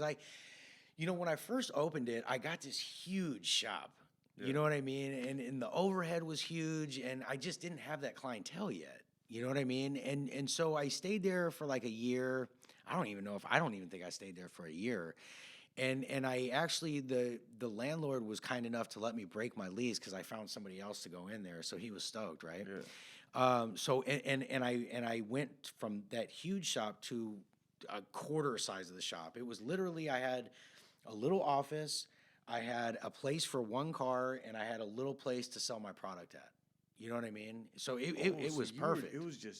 when I first opened it, I got this huge shop. Yeah. You know what I mean? And the overhead was huge, and I just didn't have that clientele yet. You know what I mean? And so I stayed there for like a year. I don't even think I stayed there for a year. And I actually, the landlord was kind enough to let me break my lease because I found somebody else to go in there. So he was stoked, right? Yeah. I went from that huge shop to a quarter size of the shop. It was literally, I had a little office, I had a place for one car, and I had a little place to sell my product at. You know what I mean? So it was perfect.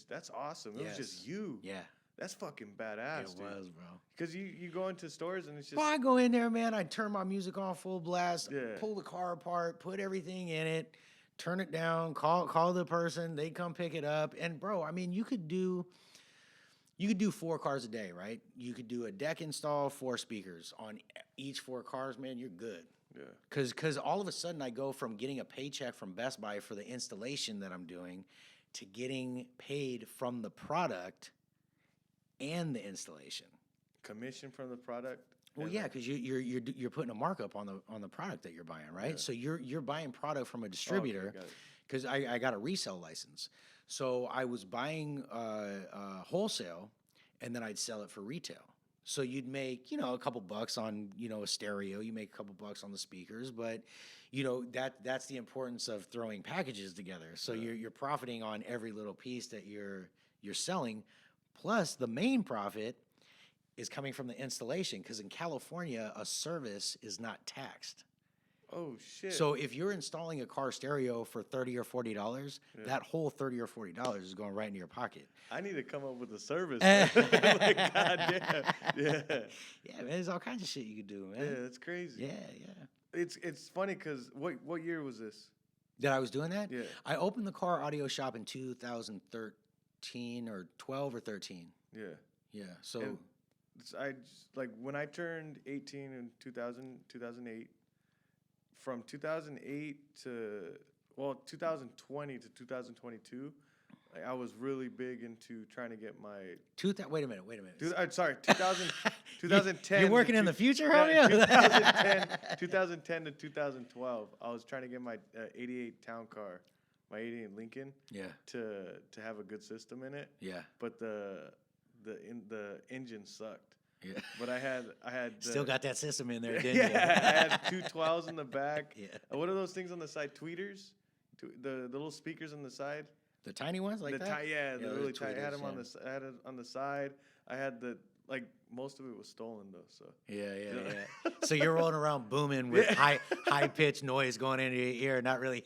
That's awesome. It was just you. Yeah. That's fucking badass, It was, bro. Because you go into stores and it's just... Well, I go in there, man. I turn my music on full blast, pull the car apart, put everything in it, turn it down, call the person, they come pick it up. And bro, I mean, you could do 4 cars a day, right? You could do a deck install, 4 speakers on each 4 cars, man, you're good. Yeah. Because all of a sudden I go from getting a paycheck from Best Buy for the installation that I'm doing to getting paid from the product and the installation. Commission from the product. Well, yeah, because you're putting a markup on the product that you're buying, right? Yeah. So you're buying product from a distributor, because I got a resale license. So I was buying wholesale, and then I'd sell it for retail. So you'd make, a couple bucks on, a stereo. You make a couple bucks on the speakers, but that's the importance of throwing packages together. So you're profiting on every little piece that you're selling, plus the main profit is coming from the installation, because in California a service is not taxed. Oh shit! So if you're installing a car stereo for $30 or $40, that whole $30 or $40 is going right into your pocket. I need to come up with a service. Like, goddamn. Yeah. Yeah, man. There's all kinds of shit you could do, man. Yeah, that's crazy. Yeah. It's funny because what year was this? That I was doing that? Yeah. I opened the car audio shop in 2013 or 12 or 13. Yeah. Yeah. So I just, like when I turned 18 in 2008. From 2008 to 2020 to 2022, I was really big into trying to get my. Wait a minute. Sorry, 2010. You're working in the future, homie? 2010 to 2012. I was trying to get my 88 town car, my 88 Lincoln. Yeah. To have a good system in it. Yeah. But the engine sucked. Yeah. But I had still got that system in there, didn't you? Yeah, I had 2 12s in the back. Yeah. What are those things on the side? Tweeters? The little speakers on the side? The tiny ones like that? The really tiny. I had them tweeters, I had it on the side. I had most of it was stolen though. So yeah. So you're rolling around booming with high pitched noise going into your ear, not really.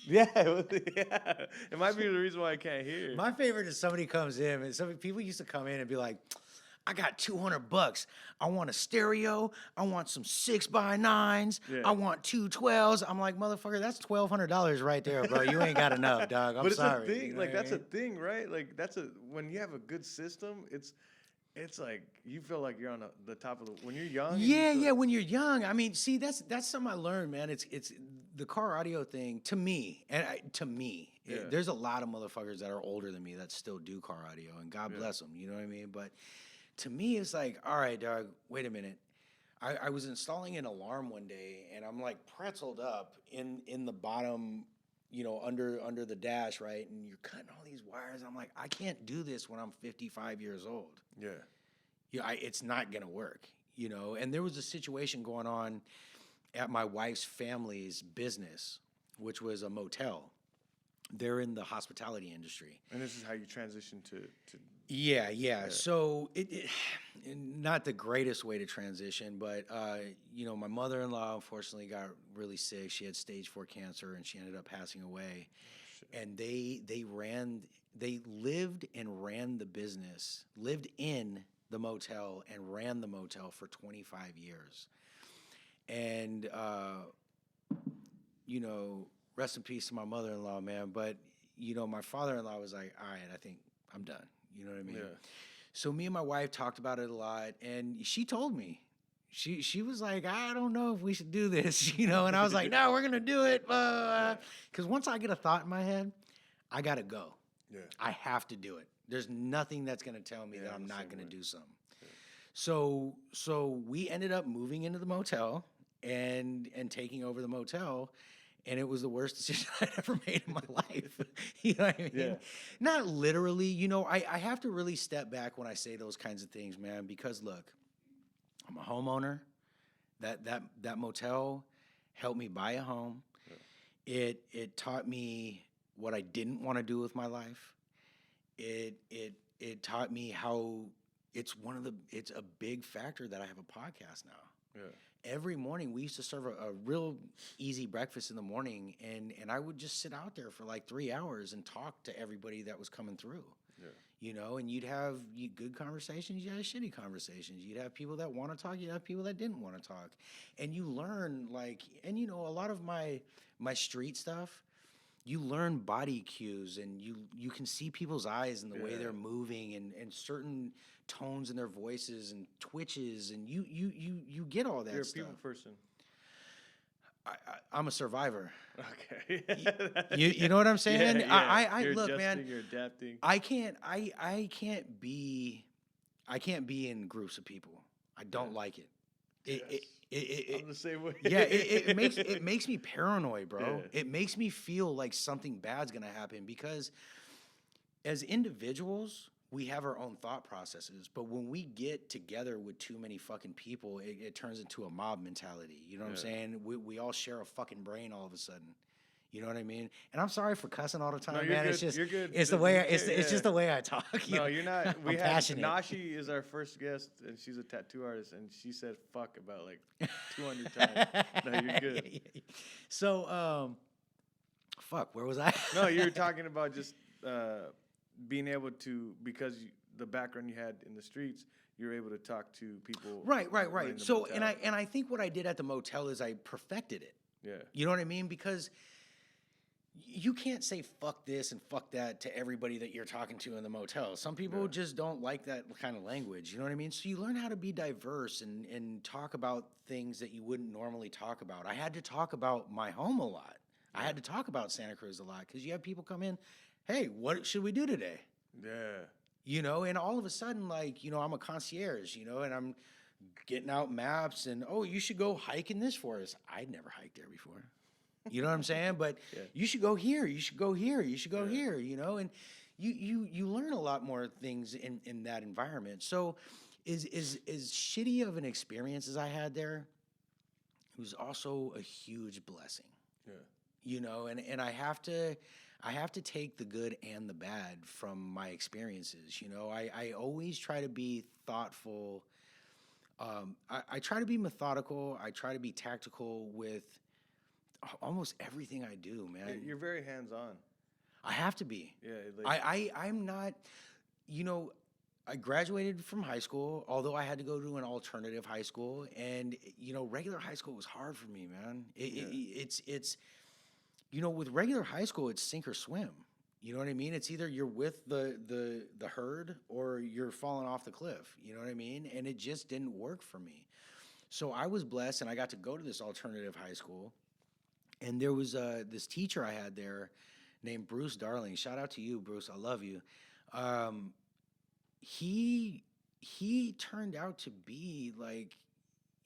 Yeah. It might be the reason why I can't hear. My favorite is somebody comes in, and some people used to come in and be like, I got $200. I want a stereo. I want some 6x9s. Yeah. I want 2 12s. I'm like, motherfucker, that's $1,200 right there, bro. You ain't got enough, dog. I'm sorry. But it's a thing. You know that's a thing, right? Like when you have a good system, it's like you feel like you're on the top of when you're young. Yeah. When you're young, I mean, see, that's something I learned, man. It's the car audio thing to me, there's a lot of motherfuckers that are older than me that still do car audio, and God bless them. You know what I mean? But to me, it's like, all right, dog, wait a minute. I was installing an alarm one day, and I'm like pretzeled up in the bottom, under the dash, right? And you're cutting all these wires. I'm like, I can't do this when I'm 55 years old. Yeah. It's not gonna work, And there was a situation going on at my wife's family's business, which was a motel. They're in the hospitality industry. And this is how you transition to Yeah. So it not the greatest way to transition, but my mother-in-law unfortunately got really sick. She had stage 4 cancer, and she ended up passing away. And they lived and ran the business, lived in the motel and ran the motel for 25 years. And rest in peace to my mother-in-law, man. But my father-in-law was like, all right, I think I'm done. You know what I mean? Yeah. So me and my wife talked about it a lot, and she told me, she was like, I don't know if we should do this, and I was like, no, we're gonna do it, because once I get a thought in my head, I gotta go. Yeah. I have to do it. There's nothing that's gonna tell me that I'm not gonna do something. Yeah. So we ended up moving into the motel and taking over the motel. And it was the worst decision I'd ever made in my life. You know what I mean? Yeah. Not literally. I have to really step back when I say those kinds of things, man, because look, I'm a homeowner. That motel helped me buy a home. Yeah. It taught me what I didn't want to do with my life. It taught me how it's a big factor that I have a podcast now. Yeah. Every morning we used to serve a real easy breakfast in the morning, and I would just sit out there for like 3 hours and talk to everybody that was coming through. Yeah. And you'd have good conversations, you had shitty conversations. You'd have people that want to talk, you'd have people that didn't want to talk. And you learn a lot of my street stuff, you learn body cues, and you can see people's eyes and the way they're moving, and certain tones in their voices and twitches, and you get all that You're a stuff. people person. I'm a survivor. Okay. You know what I'm saying? Yeah, yeah. I You're look, adjusting, man. You're adapting. I can't be in groups of people. I don't like it. I'm the same way. Yeah, it makes me paranoid, bro. Yeah. It makes me feel like something bad's gonna happen, because as individuals, we have our own thought processes, but when we get together with too many fucking people, it turns into a mob mentality. You know what I'm saying? We all share a fucking brain all of a sudden. You know what I mean? And I'm sorry for cussing all the time, No, you're man. good. It's just You're good. it's the way it's just the way I talk. No, you're not. I'm passionate. Nashi is our first guest, and she's a tattoo artist, and she said "fuck" about like 200 times. No, you're good. So, fuck. Where was I? No, you were talking about just being able to, because the background you had in the streets, you're able to talk to people. Right. So, motel. and I think what I did at the motel is I perfected it. Yeah. You know what I mean? Because you can't say fuck this and fuck that to everybody that you're talking to in the motel. Some people just don't like that kind of language. You know what I mean? So you learn how to be diverse and talk about things that you wouldn't normally talk about. I had to talk about my home a lot. I had to talk about Santa Cruz a lot, because you have people come in, hey, what should we do today? Yeah. You know, and all of a sudden, like, you know, I'm a concierge, you know, and I'm getting out maps, and, oh, you should go hike in this forest. I'd never hiked there before. You know what I'm saying? But you should go here. You should go here. You should go here, you know? And you learn a lot more things in that environment. So as shitty of an experience as I had there, it was also a huge blessing. Yeah. You know, and I have to take the good and the bad from my experiences. You know, I always try to be thoughtful. I try to be methodical. I try to be tactical with almost everything I do, man. You're very hands-on. I have to be. Yeah. Like, I'm not, you know, I graduated from high school, although I had to go to an alternative high school. And, you know, regular high school was hard for me, man. It's you know, with regular high school, it's sink or swim. You know what I mean? It's either you're with the herd or you're falling off the cliff. You know what I mean? And it just didn't work for me. So I was blessed, and I got to go to this alternative high school. And there was this teacher I had there named Bruce Darling. Shout out to you, Bruce. I love you. He turned out to be like,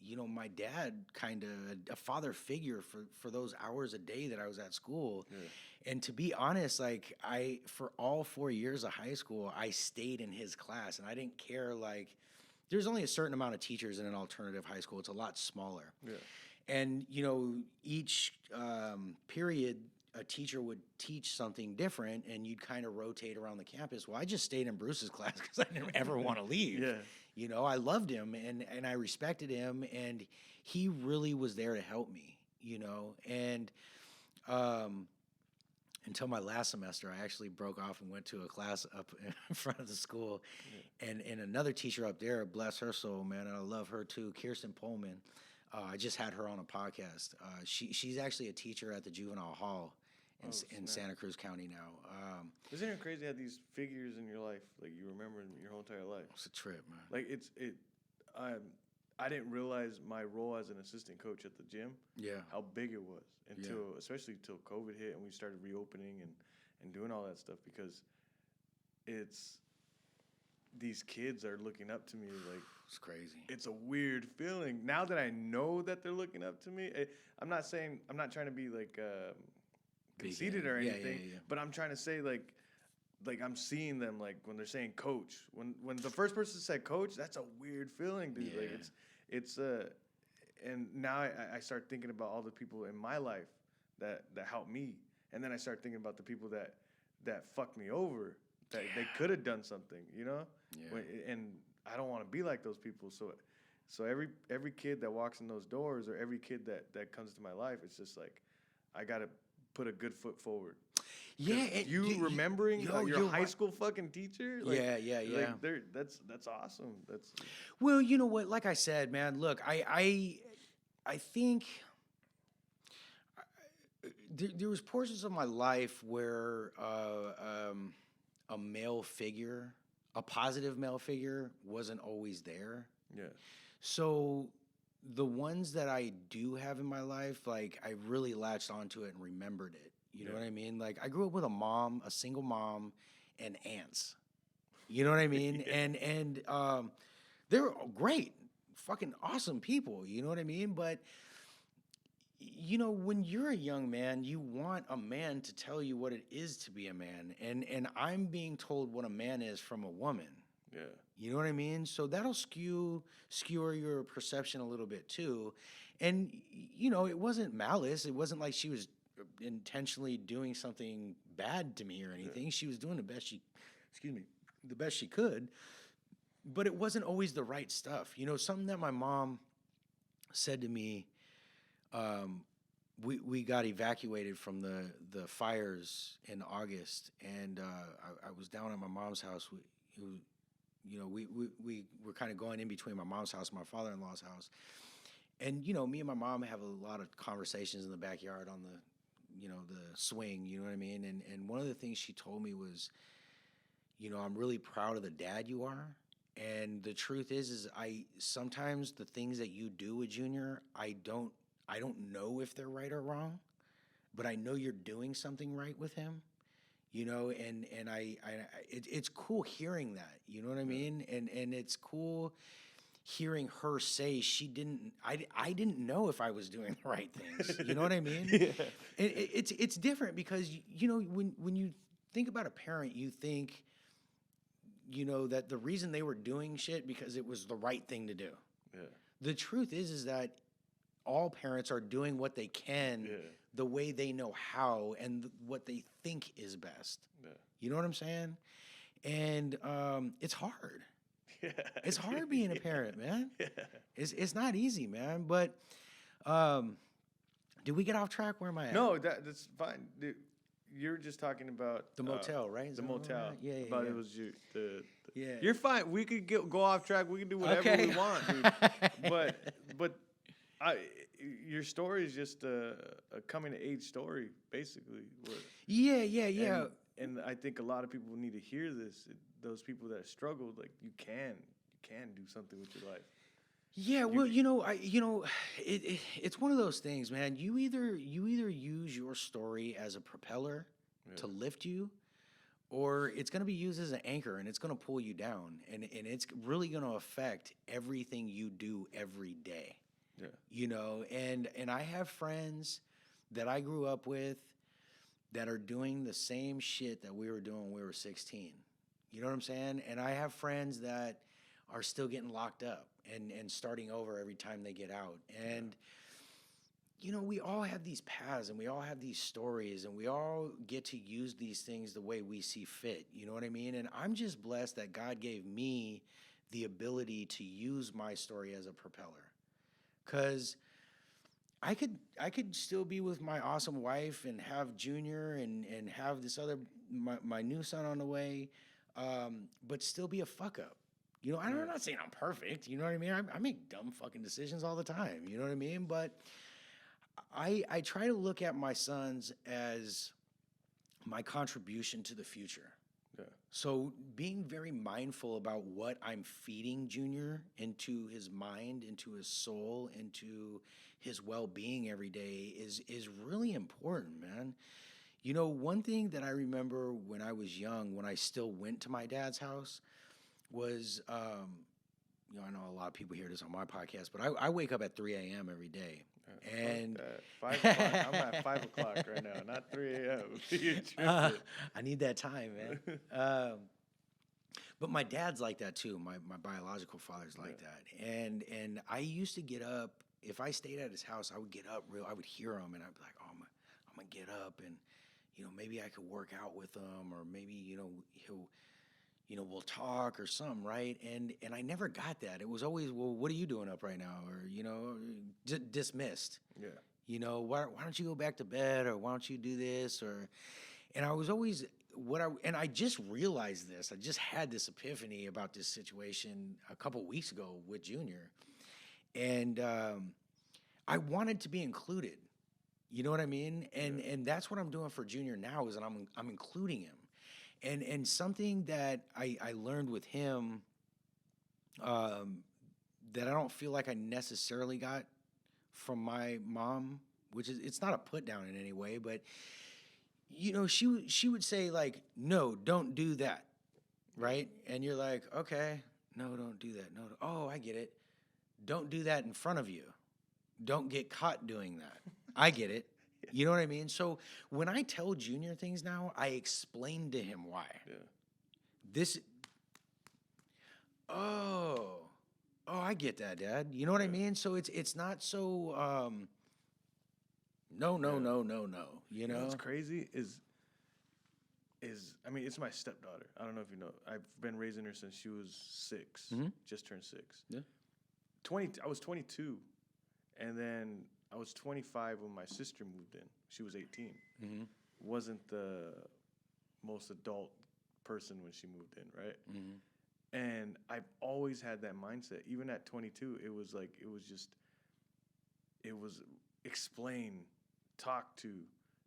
you know, my dad, kind of a father figure for those hours a day that I was at school. Yeah. And to be honest, like, for all 4 years of high school, I stayed in his class, and I didn't care. Like, there's only a certain amount of teachers in an alternative high school. It's a lot smaller. Yeah. And, you know, each period, a teacher would teach something different, and you'd kind of rotate around the campus. Well, I just stayed in Bruce's class because I didn't ever want to leave. Yeah. You know, I loved him, and I respected him, and he really was there to help me, you know. And until my last semester, I actually broke off and went to a class up in front of the school. Yeah. And another teacher up there, bless her soul, man, and I love her too, Kirsten Pullman. I just had her on a podcast. She's actually a teacher at the juvenile hall in Santa Cruz County now. Isn't it crazy how these figures in your life, like, you remember your whole entire life? It's a trip, man. Like, I didn't realize my role as an assistant coach at the gym. Yeah. How big it was especially till COVID hit and we started reopening and doing all that stuff, because these kids are looking up to me. Like, it's crazy. It's a weird feeling now that I know that they're looking up to me. I'm not trying to be like conceited or anything, but I'm trying to say like I'm seeing them, like, when they're saying coach. When the first person said coach, that's a weird feeling, dude. Yeah. Like, it's and now I start thinking about all the people in my life that helped me, and then I start thinking about the people that fucked me over, that they could have done something, you know. Yeah. And I don't want to be like those people. So every kid that walks in those doors, or every kid that comes to my life, it's just like, I gotta put a good foot forward. Yeah, remembering your high school fucking teacher. Like, yeah. Like, that's awesome. Well, you know what? Like I said, man. Look, I think there was portions of my life where a male figure, a positive male figure, wasn't always there. Yeah. So the ones that I do have in my life, like I really latched onto it and remembered it. You know what I mean? Like I grew up with a single mom, and aunts. You know what I mean? And they're great, fucking awesome people. You know what I mean? But when you're a young man, you want a man to tell you what it is to be a man, and I'm being told what a man is from a woman. Yeah. You know what I mean? So that'll skewer your perception a little bit too. And it wasn't malice. It wasn't like she was intentionally doing something bad to me or anything. She was doing the best she could. But it wasn't always the right stuff. Something that my mom said to me. We got evacuated from the fires in August, and I was down at my mom's house. We were kind of going in between my mom's house and my father-in-law's house, and me and my mom have a lot of conversations in the backyard on the swing. You know what I mean? And one of the things she told me was, I'm really proud of the dad you are. And the truth is I sometimes the things that you do with Junior, I don't know if they're right or wrong, but I know you're doing something right with him, and it's cool hearing that, you know what I mean? And it's cool hearing her say I didn't know if I was doing the right things. You know what I mean? Yeah. It's different because, when you think about a parent, you think, that the reason they were doing shit because it was the right thing to do. Yeah. The truth is that all parents are doing what they can the way they know how and what they think is best. Yeah. You know what I'm saying? And it's hard. Yeah. It's hard being a parent, man. Yeah. It's not easy, man. But did we get off track? Where am I at? No, that's fine. Dude, you're just talking about the motel, right? The motel. Right? Yeah. About it was the yeah. You're fine. We could go off track. We can do whatever we want, dude. but your story is just a coming of age story, basically. Yeah. And I think a lot of people need to hear this. Those people that struggled, like you can do something with your life. Yeah, well, it's one of those things, man. You either use your story as a propeller to lift you, or it's going to be used as an anchor and it's going to pull you down, and it's really going to affect everything you do every day. Yeah. And I have friends that I grew up with that are doing the same shit that we were doing when we were 16. You know what I'm saying? And I have friends that are still getting locked up and starting over every time they get out. And, we all have these paths and we all have these stories and we all get to use these things the way we see fit. You know what I mean? And I'm just blessed that God gave me the ability to use my story as a propeller. Because I could still be with my awesome wife and have Junior and have this other, my new son on the way, but still be a fuck up. I'm not saying I'm perfect. You know what I mean? I make dumb fucking decisions all the time. You know what I mean? But I try to look at my sons as my contribution to the future. Yeah. So being very mindful about what I'm feeding Junior into his mind, into his soul, into his well-being every day is really important, man. One thing that I remember when I was young, when I still went to my dad's house, was, I know a lot of people hear this on my podcast, but I wake up at 3 a.m. every day. And 5 o'clock. I'm at 5 o'clock right now, not 3 a.m. I need that time, man. But my dad's like that too. My biological father's like that. And I used to get up. If I stayed at his house, I would get up I would hear him and I'd be like, oh, I'm going to get up and, maybe I could work out with him, or maybe, he'll, we'll talk or something, right? And I never got that. It was always, well, what are you doing up right now? Or, dismissed. Yeah. Why don't you go back to bed, or why don't you do this? And I was always, and I just realized this. I just had this epiphany about this situation a couple weeks ago with Junior. And I wanted to be included. You know what I mean? And that's what I'm doing for Junior now is that I'm including him. And something that I learned with him that I don't feel like I necessarily got from my mom, which is it's not a put down in any way, but you know, she would say like, "No, don't do that." Right? And you're like, "Okay, no, don't do that. No, oh, I get it. Don't do that in front of you. Don't get caught doing that." I get it. You know what I mean? So when I tell Junior things now, I explain to him why. Yeah. This oh, oh, I get that, Dad. You know what I mean? So it's not so no, no, no, no, no. You You know know? what's crazy is I mean, it's my stepdaughter. I don't know if you know. I've been raising her since she was 6, just turned 6. Yeah. I was 22, and then I was 25 when my sister moved in. She was 18. Mm-hmm. Wasn't the most adult person when she moved in, right? Mm-hmm. And I've always had that mindset. Even at 22, it was explain, talk to,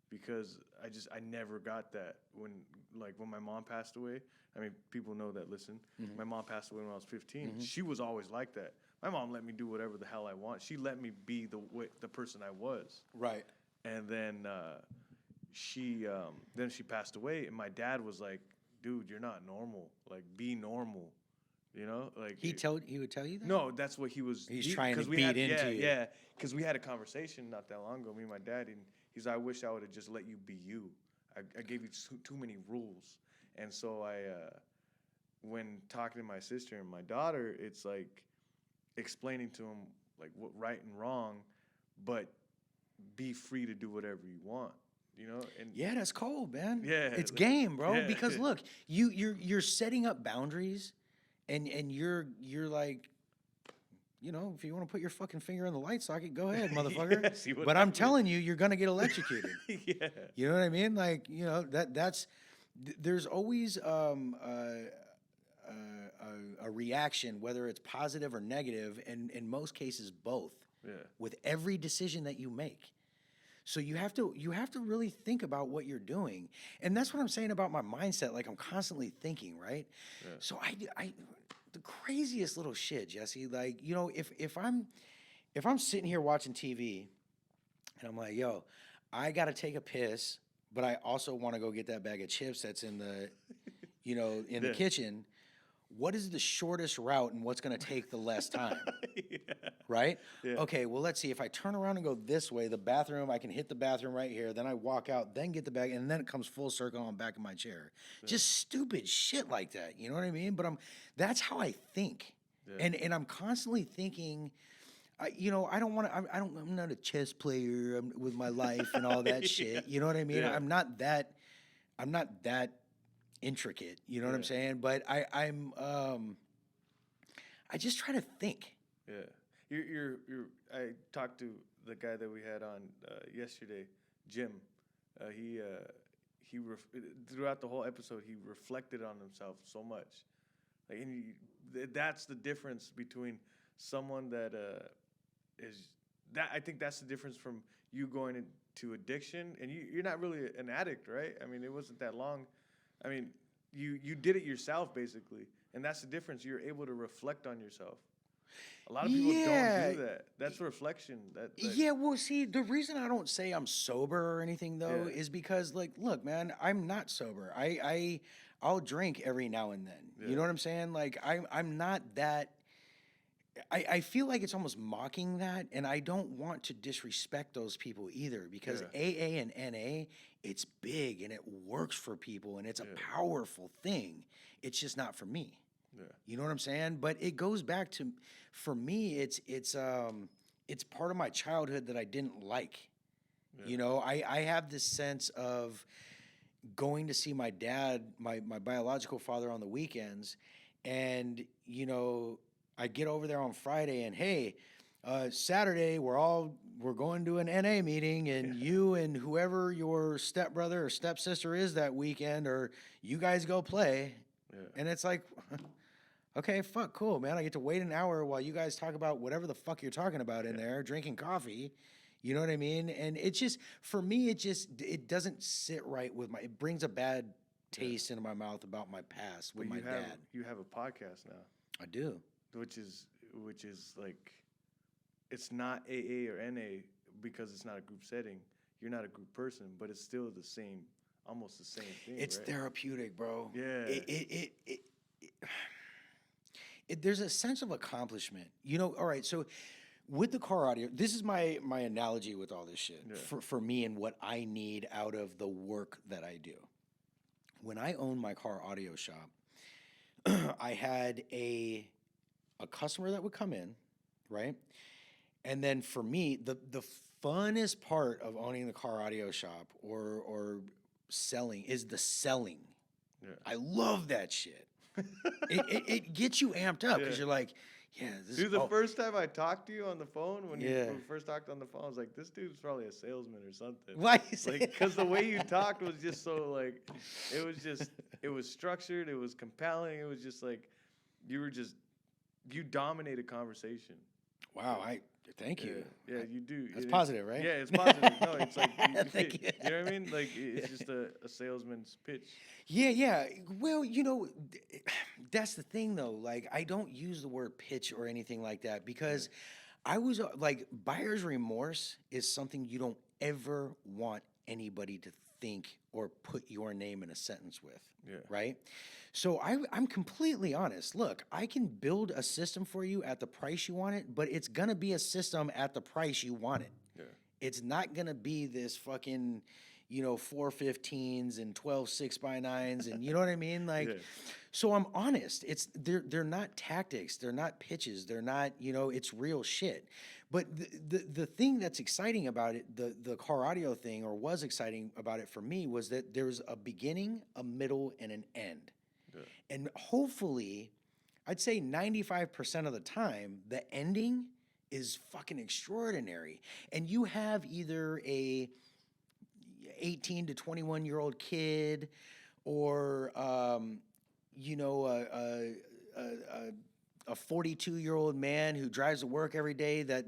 because I never got that when my mom passed away. I mean, people know that. Listen, my mom passed away when I was 15. She was always like that. My mom let me do whatever the hell I want. She let me be the person I was. Right. And then she passed away, and my dad was like, "Dude, you're not normal. Like, be normal." You know, like He would tell you that? no, that's what he was. He's trying to 'cause we beat had, into you. Yeah, because we had a conversation not that long ago, me and my dad, and he's like, "I wish I would have just let you be you. I gave you too many rules." And so when talking to my sister and my daughter, it's like explaining to them like what right and wrong, but be free to do whatever you want. You know, and Yeah, that's cold, man. Yeah, It's like- game, bro. yeah. Because look, you're setting up boundaries, and you're like, you know, if you want to put your fucking finger in the light socket, go ahead, motherfucker. Yeah, see what but I'm happens. telling you, you're gonna get electrocuted. yeah, You know what I mean? Like, you know, there's always a reaction, whether it's positive or negative, and in most cases both. yeah, With every decision that you make. So you have to really think about what you're doing. And that's what I'm saying about my mindset. Like I'm constantly thinking, right? Yeah. So I the craziest little shit, Jesse. Like, you know, if I'm sitting here watching TV and I'm like, yo, I gotta take a piss, but I also want to go get that bag of chips that's in the, you know, in the Yeah. kitchen. What is the shortest route and what's going to take the less time? yeah. Right? Yeah. Okay, well, let's see. If I turn around and go this way, the bathroom, I can hit the bathroom right here. Then I walk out, then get the bag, and then it comes full circle on back of my chair. Just stupid shit like that. You know what I mean? But that's how I think. Yeah. And I'm constantly thinking, you know, I don't want to, I'm not a chess player with my life and all that shit. You know what I mean? Yeah. I'm not that intricate. You know what I'm Yeah. saying? But I just try to think. Yeah, you're. I talked to the guy that we had on yesterday, Jim. Throughout the whole episode, he reflected on himself so much. Like, and that's the difference between someone that is that. I think that's the difference from you going into addiction, and you're not really an addict, right? I mean, it wasn't that long. I mean, you did it yourself basically, and that's the difference. You're able to reflect on yourself. A lot of people don't do that. That's reflection. Yeah, well, see, the reason I don't say I'm sober or anything though Yeah. is because, like, look, man, I'm not sober. I'll drink every now and then. Yeah. You know what I'm saying? Like, I'm not that. I feel like it's almost mocking that, and I don't want to disrespect those people either because Yeah. AA and NA, it's big and it works for people and it's a Yeah. powerful thing. It's just not for me. Yeah. You know what I'm saying? But it goes back to, for me, it's part of my childhood that I didn't like. Yeah. You know, I have this sense of going to see my dad, my biological father on the weekends, and you know, I get over there on Friday and hey, Saturday we're going to an NA meeting and you and whoever your stepbrother or stepsister is that weekend, or you guys go play. Yeah. And it's like, okay, fuck, cool, man. I get to wait an hour while you guys talk about whatever the fuck you're talking about in there, drinking coffee. You know what I mean? And it just, for me, it doesn't sit right with it brings a bad taste into my mouth about my past with my dad. You have a podcast now. I do. Which is like, it's not AA or NA because it's not a group setting. You're not a group person, but it's still almost the same thing. It's right? therapeutic, bro. Yeah. There's a sense of accomplishment. You know, all right, so with the car audio, this is my analogy with all this shit for me and what I need out of the work that I do. When I owned my car audio shop, I had a customer that would come in, right? And then for me, the funnest part of owning the car audio shop or selling is the selling. Yeah. I love that shit. it gets you amped up because you're like, yeah. Dude, the first time I talked to you on the phone, when you first talked on the phone, I was like, this dude's probably a salesman or something. Why? Because the way you talked was just so like, it was structured, it was compelling, it was just like, you dominate a conversation. Wow, thank you. Yeah, you do. That's positive, right? Yeah, it's positive. No, it's like, Thank you. You know what I mean? Like, it's just a salesman's pitch. Yeah. Well, you know, that's the thing, though. Like, I don't use the word pitch or anything like that because I was like, buyer's remorse is something you don't ever want anybody to think or put your name in a sentence with. Yeah. Right? So I'm completely honest. Look, I can build a system for you at the price you want it, but it's going to be a system at the price you want it. Yeah. It's not going to be this fucking, 415s and 12 6x9s and you know what I mean? Like, so I'm honest. They're not tactics. They're not pitches. They're not, it's real shit. But the thing that's exciting about it, the car audio thing, or was exciting about it for me, was that there's a beginning, a middle, and an end. Yeah. And hopefully, I'd say 95% of the time, the ending is fucking extraordinary. And you have either a 18 to 21-year-old kid or, a 42-year-old man who drives to work every day that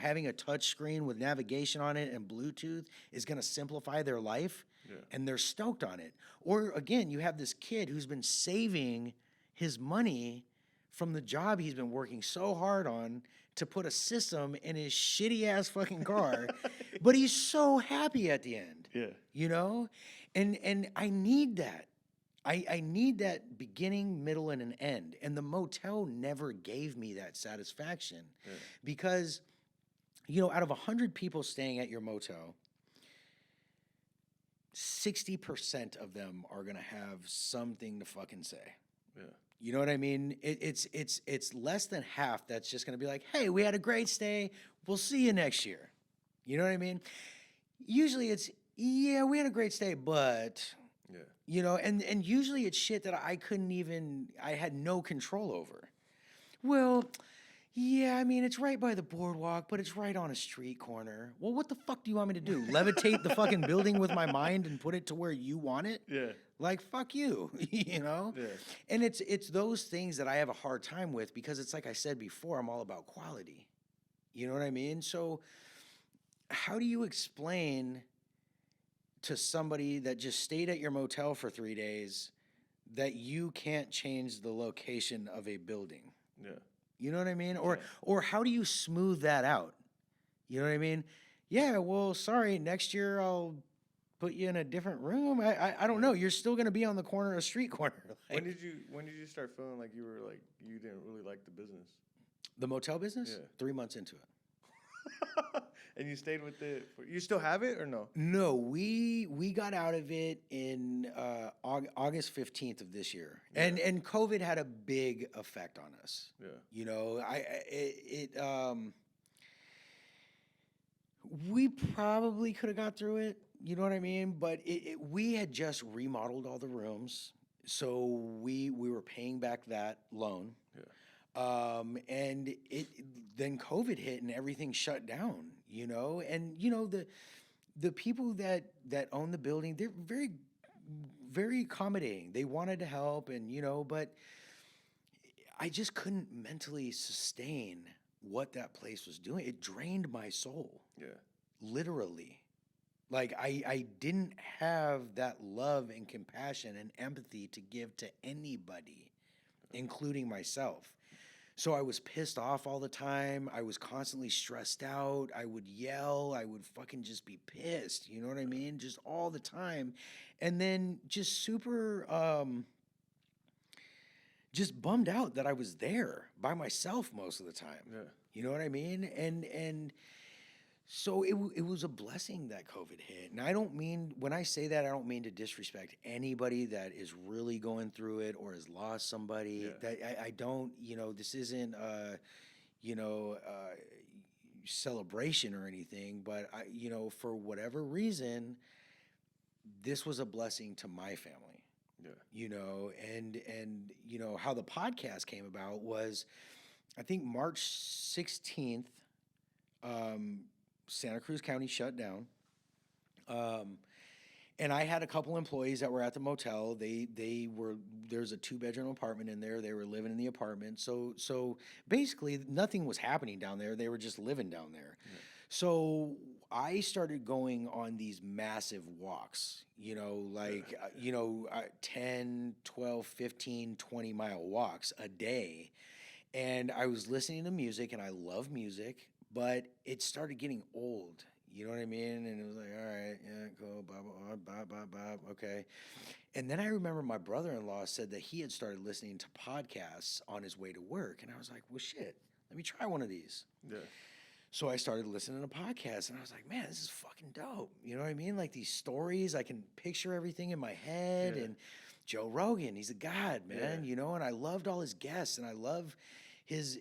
having a touch screen with navigation on it and Bluetooth is going to simplify their life. Yeah. And they're stoked on it. Or again, you have this kid who's been saving his money from the job he's been working so hard on to put a system in his shitty ass fucking car, but he's so happy at the end. Yeah. And I need that. I need that beginning, middle, and an end. And the motel never gave me that satisfaction because, out of 100 people staying at your motel, 60% of them are going to have something to fucking say. Yeah. You know what I mean? It's less than half that's just going to be like, hey, we had a great stay. We'll see you next year. You know what I mean? Usually it's, yeah, we had a great stay, but... Yeah. And usually it's shit that I had no control over. Well, yeah, I mean, it's right by the boardwalk, but it's right on a street corner. Well, what the fuck do you want me to do? Levitate the fucking building with my mind and put it to where you want it? Yeah. Like, fuck you, Yeah. And it's those things that I have a hard time with because it's like I said before, I'm all about quality. You know what I mean? So how do you explain to somebody that just stayed at your motel for 3 days that you can't change the location of a building? Yeah. You know what I mean? Or how do you smooth that out? You know what I mean? Yeah, well, sorry, next year I'll put you in a different room. I don't know. You're still going to be on the corner, a street corner. When did you start feeling like you didn't really like the business? The motel business? Yeah. 3 months into it. And you stayed with it. You still have it or no? No, we got out of it in August 15th of this year, yeah. and COVID had a big effect on us. Yeah, we probably could have got through it. You know what I mean? But we had just remodeled all the rooms, so we were paying back that loan. Yeah. And then COVID hit and everything shut down, and the people that own the building, they're very, very accommodating. They wanted to help but I just couldn't mentally sustain what that place was doing. It drained my soul. Yeah. literally. Like I didn't have that love and compassion and empathy to give to anybody, including myself. So I was pissed off all the time. I was constantly stressed out. I would yell. I would fucking just be pissed. You know what I mean? Just all the time. And then just super just bummed out that I was there by myself most of the time. Yeah. You know what I mean? And so it was a blessing that COVID hit. And I don't mean, when I say that, I don't mean to disrespect anybody that is really going through it or has lost somebody. Yeah. That I don't, this isn't celebration or anything, but for whatever reason, this was a blessing to my family. Yeah. And how the podcast came about was, I think March 16th, Santa Cruz County shut down. And I had a couple employees that were at the motel. There's a 2-bedroom apartment in there. They were living in the apartment. So basically nothing was happening down there. They were just living down there. Yeah. So I started going on these massive walks, 10, 12, 15, 20-mile walks a day. And I was listening to music, and I love music, but it started getting old. You know what I mean? And it was like, all right, yeah, cool, blah, okay. And then I remember my brother-in-law said that he had started listening to podcasts on his way to work. And I was like, well, shit, let me try one of these. Yeah. So I started listening to podcasts, and I was like, man, this is fucking dope. You know what I mean? Like these stories, I can picture everything in my head. Yeah. And Joe Rogan, he's a god, man, and I loved all his guests, and I love his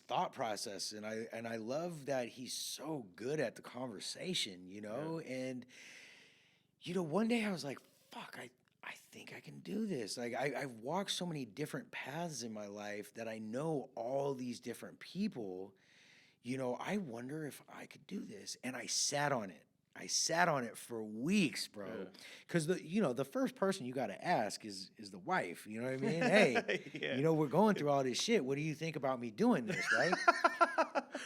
thought process, and I love that he's so good at the conversation, and one day I was like, fuck, I think I can do this. Like I've walked so many different paths in my life that I know all these different people. I wonder if I could do this. And I sat on it. I sat on it for weeks, bro. Because the first person you got to ask is the wife. You know what I mean? Hey, yeah. We're going through all this shit. What do you think about me doing this, right?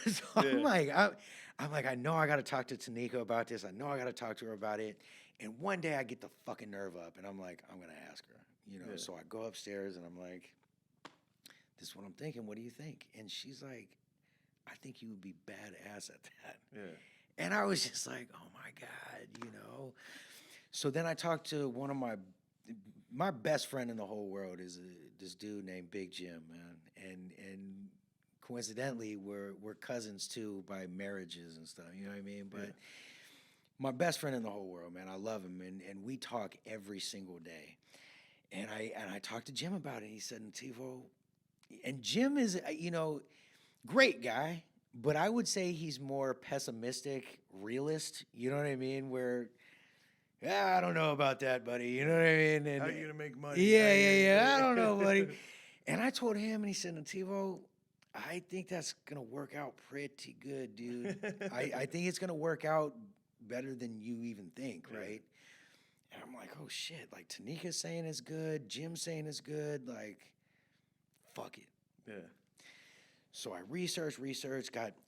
So I'm like, I know I got to talk to Tanika about this. I know I got to talk to her about it. And one day I get the fucking nerve up, and I'm like, I'm gonna ask her. So I go upstairs, and I'm like, this is what I'm thinking. What do you think? And she's like, I think you would be badass at that. Yeah. And I was just like, oh my God, So then I talked to one of my best friend in the whole world is this dude named Big Jim, man. And coincidentally, we're cousins too by marriages and stuff. You know what I mean? But my best friend in the whole world, man, I love him, and we talk every single day. And I talked to Jim about it. He said, Nativo, and Jim is great guy. But I would say he's more pessimistic, realist. You know what I mean? Where, I don't know about that, buddy. You know what I mean? And how are you gonna make money? Yeah. I don't know, buddy. And I told him, and he said, Nativo, I think that's gonna work out pretty good, dude. I think it's gonna work out better than you even think, right? And I'm like, oh shit! Like Tanika's saying it's good, Jim's saying it's good. Like, fuck it. Yeah. So I researched,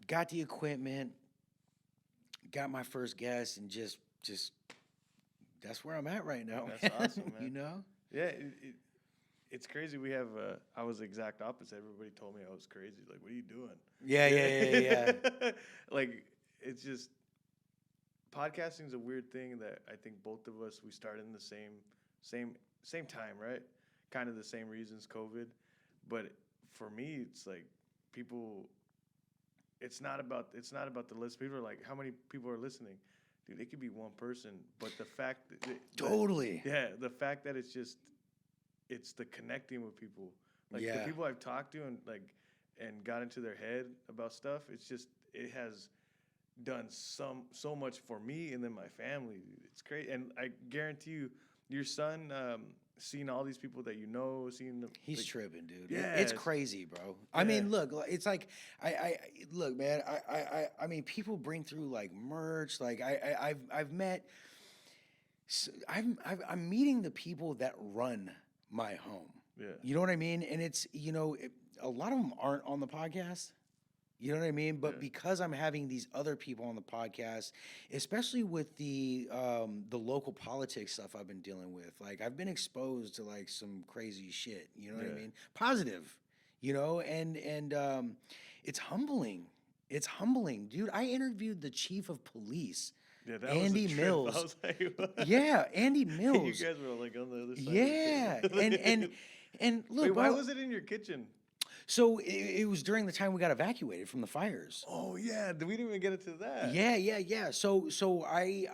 got the equipment, got my first guest, and just that's where I'm at right now. That's awesome, man. Yeah, it's crazy. We have I was the exact opposite. Everybody told me I was crazy. Like, what are you doing? Yeah. Like, it's just podcasting is a weird thing that I think both of us, we started in the same time, right? Kind of the same reasons, COVID. But for me, it's like, people, it's not about the list. People are like, how many people are listening? Dude, it could be one person, but the fact that totally, the fact that it's the connecting with people, like the people I've talked to and got into their head about stuff. It's just, it has done so much for me and then my family. It's great, and I guarantee you, your son. Seeing all these people that seeing them. He's tripping, dude. Yeah, it's crazy, bro. Yeah. I mean, look, it's like I look, man. I mean, people bring through like merch. Like I've met. I'm meeting the people that run my home. Yeah. You know what I mean? And it's a lot of them aren't on the podcast. You know what I mean? But Yeah. because I'm having these other people on the podcast, especially with the local politics stuff I've been dealing with, like I've been exposed to like some crazy shit. You know what I Yeah. mean? Positive, you know, and it's humbling. It's humbling, dude. I interviewed the chief of police, Yeah, that Andy was a trip. Mills. I was like, what? Yeah, Andy You Mills. guys were like on the other side Yeah, of the table. and look, Wait, why bro. was it in your kitchen? So it was during the time we got evacuated from the fires. Oh yeah, we didn't even get into that. Yeah. So I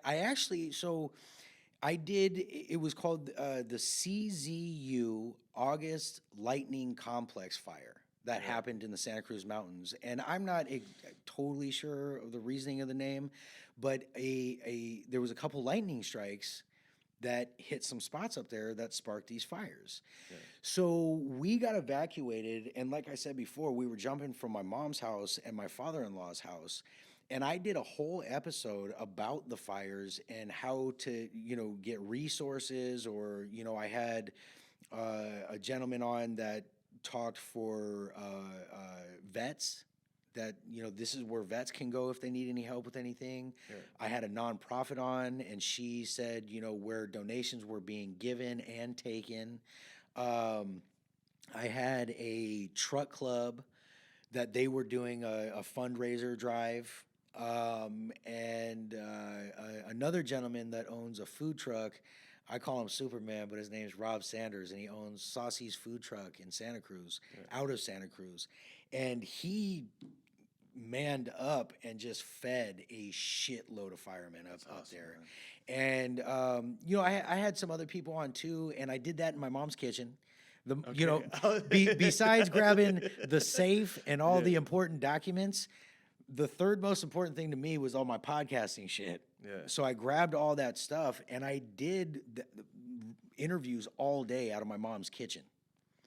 actually I did. It was called the CZU August Lightning Complex Fire that Yeah. happened in the Santa Cruz Mountains, and I'm not totally sure of the reasoning of the name, but there was a couple lightning strikes that hit some spots up there that sparked these fires. Yeah. So we got evacuated, and like I said before, we were jumping from my mom's house and my father-in-law's house, and I did a whole episode about the fires and how to, get resources, or I had a gentleman on that talked for vets. That this is where vets can go if they need any help with anything. Yeah. I had a nonprofit on, and she said where donations were being given and taken. I had a truck club that they were doing a fundraiser drive, and another gentleman that owns a food truck. I call him Superman, but his name's Rob Sanders, and he owns Saucy's Food Truck in Santa Cruz, out of Santa Cruz, and he manned up and just fed a shitload of firemen up Awesome, there. man. And I had some other people on too, and I did that in my mom's kitchen. Okay. Besides grabbing the safe and all Yeah. the important documents, the third most important thing to me was all my podcasting shit. Yeah. So I grabbed all that stuff and I did interviews all day out of my mom's kitchen.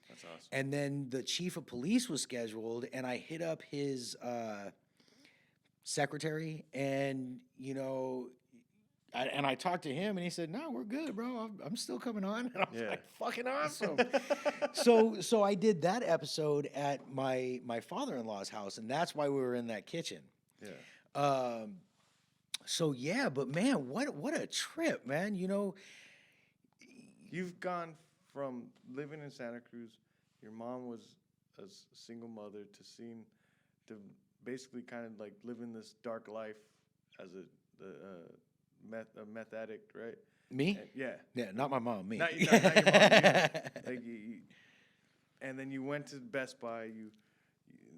That's awesome. And then the chief of police was scheduled, and I hit up his secretary, and I talked to him, and he said, "No, we're good, bro. I'm still coming on." And I was Yeah. like, "Fucking awesome!" So I did that episode at my father-in-law's house, and that's why we were in that kitchen. Yeah. So yeah, but man, what a trip, man. You've gone from living in Santa Cruz, your mom was a single mother, to basically kind of like living this dark life as a meth addict, right? Me? Yeah. Yeah, not my mom. Me. Not your mom. And then you went to Best Buy.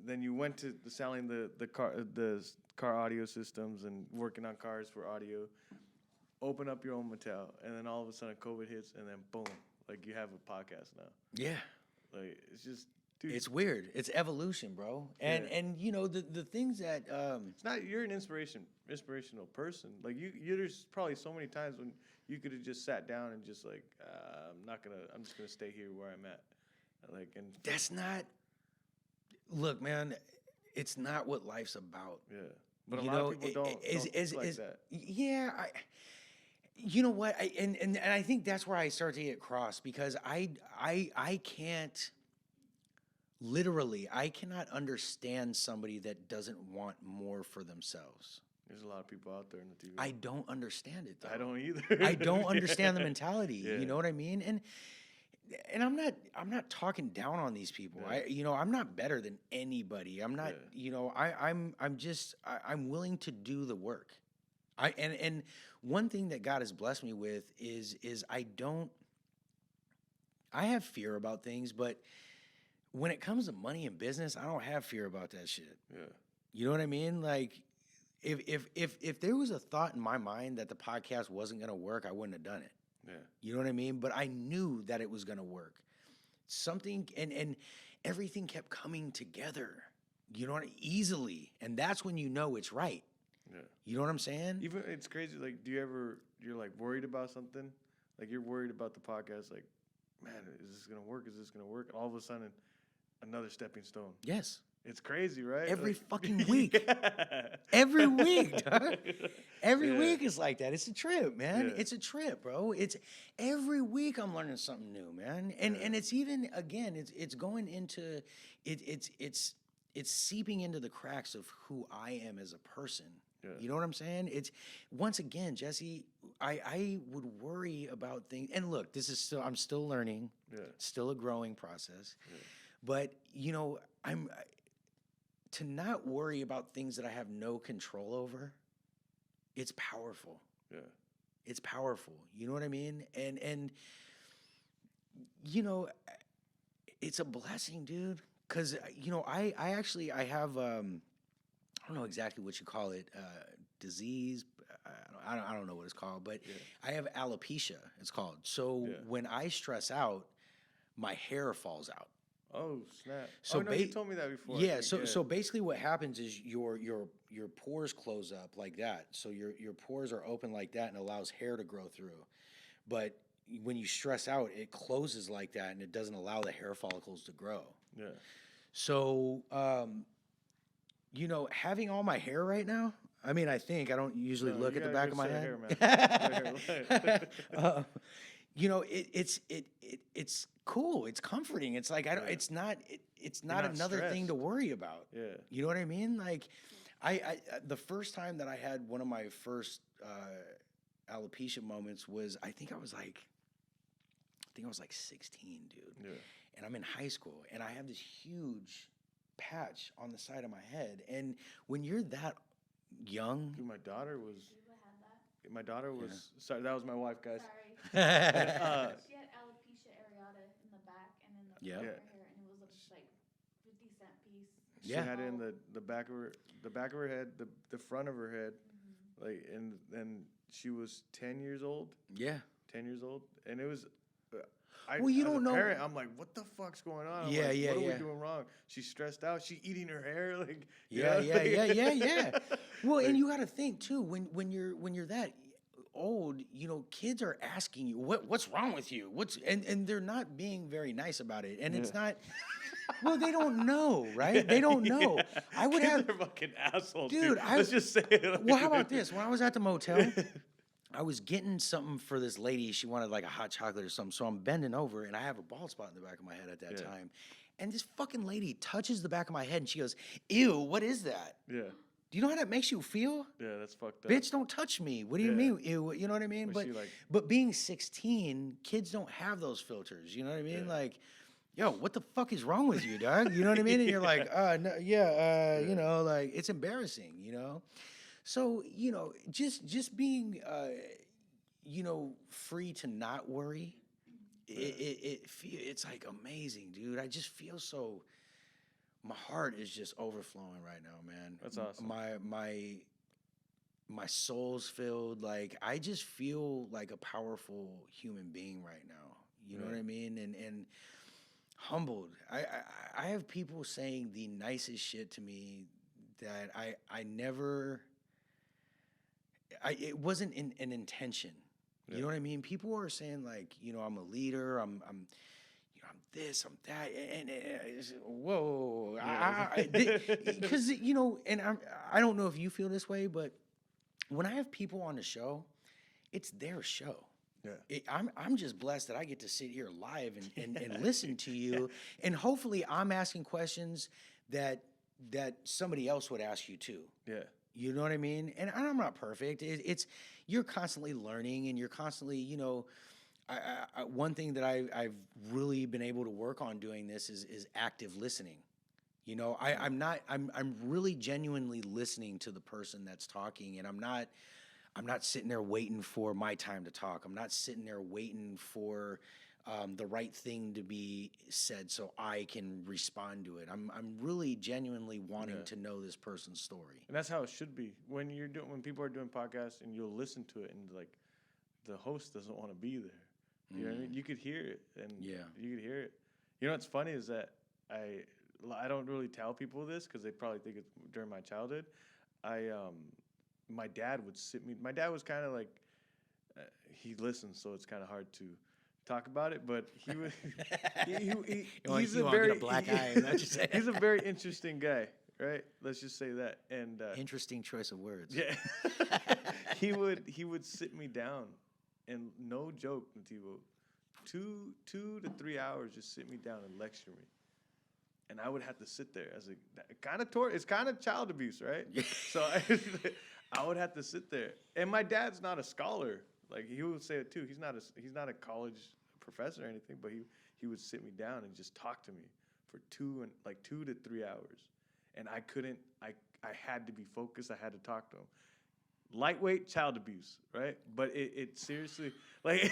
Then you went to selling the car audio systems and working on cars for audio. Open up your own Mattel, and then all of a sudden COVID hits, and then boom, like you have a podcast now. Yeah. Like it's just, dude. It's weird. It's evolution, bro. And the things that It's not. You're an inspirational person. Like there's probably so many times when you could have just sat down and just like, I'm just gonna stay here where I'm at. Like, and that's not. Look, man, it's not what life's about. yeah. But a lot of people don't think like that. Yeah, you know what? And I think that's where I start to get crossed, because I can't. Literally, I cannot understand somebody that doesn't want more for themselves. There's a lot of people out there in the TV. I don't understand it, though. I don't either. I don't understand the mentality. Yeah. You know what I mean? And I'm not talking down on these people. Yeah. I'm not better than anybody. I'm not. I'm willing to do the work. And one thing that God has blessed me with is I have fear about things, but when it comes to money and business, I don't have fear about that shit. Yeah. You know what I mean? Like, if there was a thought in my mind that the podcast wasn't going to work, I wouldn't have done it. Yeah. You know what I mean? But I knew that it was going to work. Something, and everything kept coming together, easily. And that's when you know it's right. Yeah. You know what I'm saying? Even it's crazy. Like, you're like worried about something? Like, you're worried about the podcast. Like, man, is this gonna work? Is this gonna work? And all of a sudden, another stepping stone. Yes. It's crazy, right? Every like, fucking week. Every week, dog. Every Yeah. week is like that. It's a trip, man. Yeah. It's a trip, bro. It's every week I'm learning something new, man. And it's even, again, it's going into it's it's seeping into the cracks of who I am as a person. Yeah. You know what I'm saying? It's once again, Jesse, I would worry about things. And look, I'm still learning. Yeah. Still a growing process. Yeah. But, you know, to not worry about things that I have no control over, it's powerful. Yeah. It's powerful. You know what I mean? And you know, it's a blessing, dude. Because, you know, I have, I don't know exactly what you call it, disease. I don't know what it's called, but Yeah. I have alopecia, it's called. So Yeah. when I stress out, my hair falls out. Oh snap! So no, you told me that before. I Yeah, think, so basically what happens is your pores close up like that. So your pores are open like that and allows hair to grow through. But when you stress out, it closes like that and it doesn't allow the hair follicles to grow. Yeah. So you know, having all my hair right now, I mean, I don't usually look at the back of my head. You know, it's cool. It's comforting. It's like it's not another thing to worry about. Yeah. You know what I mean? Like, the first time that I had one of my first alopecia moments was I think I was like 16, dude. Yeah. And I'm in high school, and I have this huge patch on the side of my head. And when you're that young, Dude, my daughter was. My daughter was. Yeah. Sorry, that was my wife, guys. Sorry. She had alopecia areata in the back and in the front of her hair, and it was like 50-cent piece. She had it in the back of her head, the front of her head, like, and she was 10 years old. Yeah. 10 years old, and it was. Well, you as don't a know. Parent, I'm like, what the fuck's going on? I'm Yeah, like, yeah, what yeah. are we doing wrong? She's stressed out. She's eating her hair, like. Yeah. Well, Like, and you got to think too when you're that old, you know, kids are asking you what's wrong with you, and they're not being very nice about it, and it's not. Well, they don't know, right? They don't know. Yeah. I would Kids have, are fucking assholes, dude. Let's just say it. Like, Well, how about this? When I was at the motel, I was getting something for this lady. She wanted like a hot chocolate or something. So I'm bending over, and I have a bald spot in the back of my head at that time. And this fucking lady touches the back of my head, and she goes, "Ew, what is that?" Yeah. Do you know how that makes you feel? Yeah, that's fucked up. Bitch, don't touch me. What do you mean? Ew, you know what I mean? Was But she like- but being 16, kids don't have those filters. You know what I mean? Yeah. Like, yo, what the fuck is wrong with you, dog? You know what I mean? And you're like, no, you know, like it's embarrassing, you know? So, you know, just being, you know, free to not worry, it's like amazing, dude. I just feel so, my heart is just overflowing right now, man. That's awesome. My soul's filled. Like, I just feel like a powerful human being right now. You know what I mean? And humbled. I have people saying the nicest shit to me that I never. It wasn't an intention. You know what I mean? People are saying like, you know, I'm a leader. I'm you know, I'm this, I'm that, and it's, whoa, because you know, and I don't know if you feel this way, but when I have people on the show, it's their show. Yeah. I'm just blessed that I get to sit here live and listen to you, and hopefully I'm asking questions that somebody else would ask you too. Yeah. You know what I mean? And I'm not perfect. It's you're constantly learning, and you're constantly, you know. One thing that I've really been able to work on doing this is active listening. You know, I'm really genuinely listening to the person that's talking, and I'm not sitting there waiting for my time to talk. I'm not sitting there waiting for the right thing to be said so I can respond to it. I'm really genuinely wanting to know this person's story. And that's how it should be. When people are doing podcasts and you'll listen to it and like the host doesn't want to be there. You know what I mean? You could hear it, and you could hear it. You know what's funny is that I don't really tell people this because they probably think it's during my childhood. My dad would sit me. My dad was kind of like he listens, so it's kind of hard to talk about it. But he would. He's a very black eye. He's a very interesting guy, right? Let's just say that. And interesting choice of words. Yeah, he would sit me down. And no joke, Nativo, 2 to 3 hours, just sit me down and lecture me. and I would have to sit there as a kind of it's kind of child abuse, right? So I would have to sit there, and my dad's not a scholar. Like he would say it too. He's not a college professor or anything, but he would sit me down and just talk to me for 2 to 3 hours, and I couldn't. I had to be focused. I had to talk to him. Lightweight child abuse, right? But it seriously like.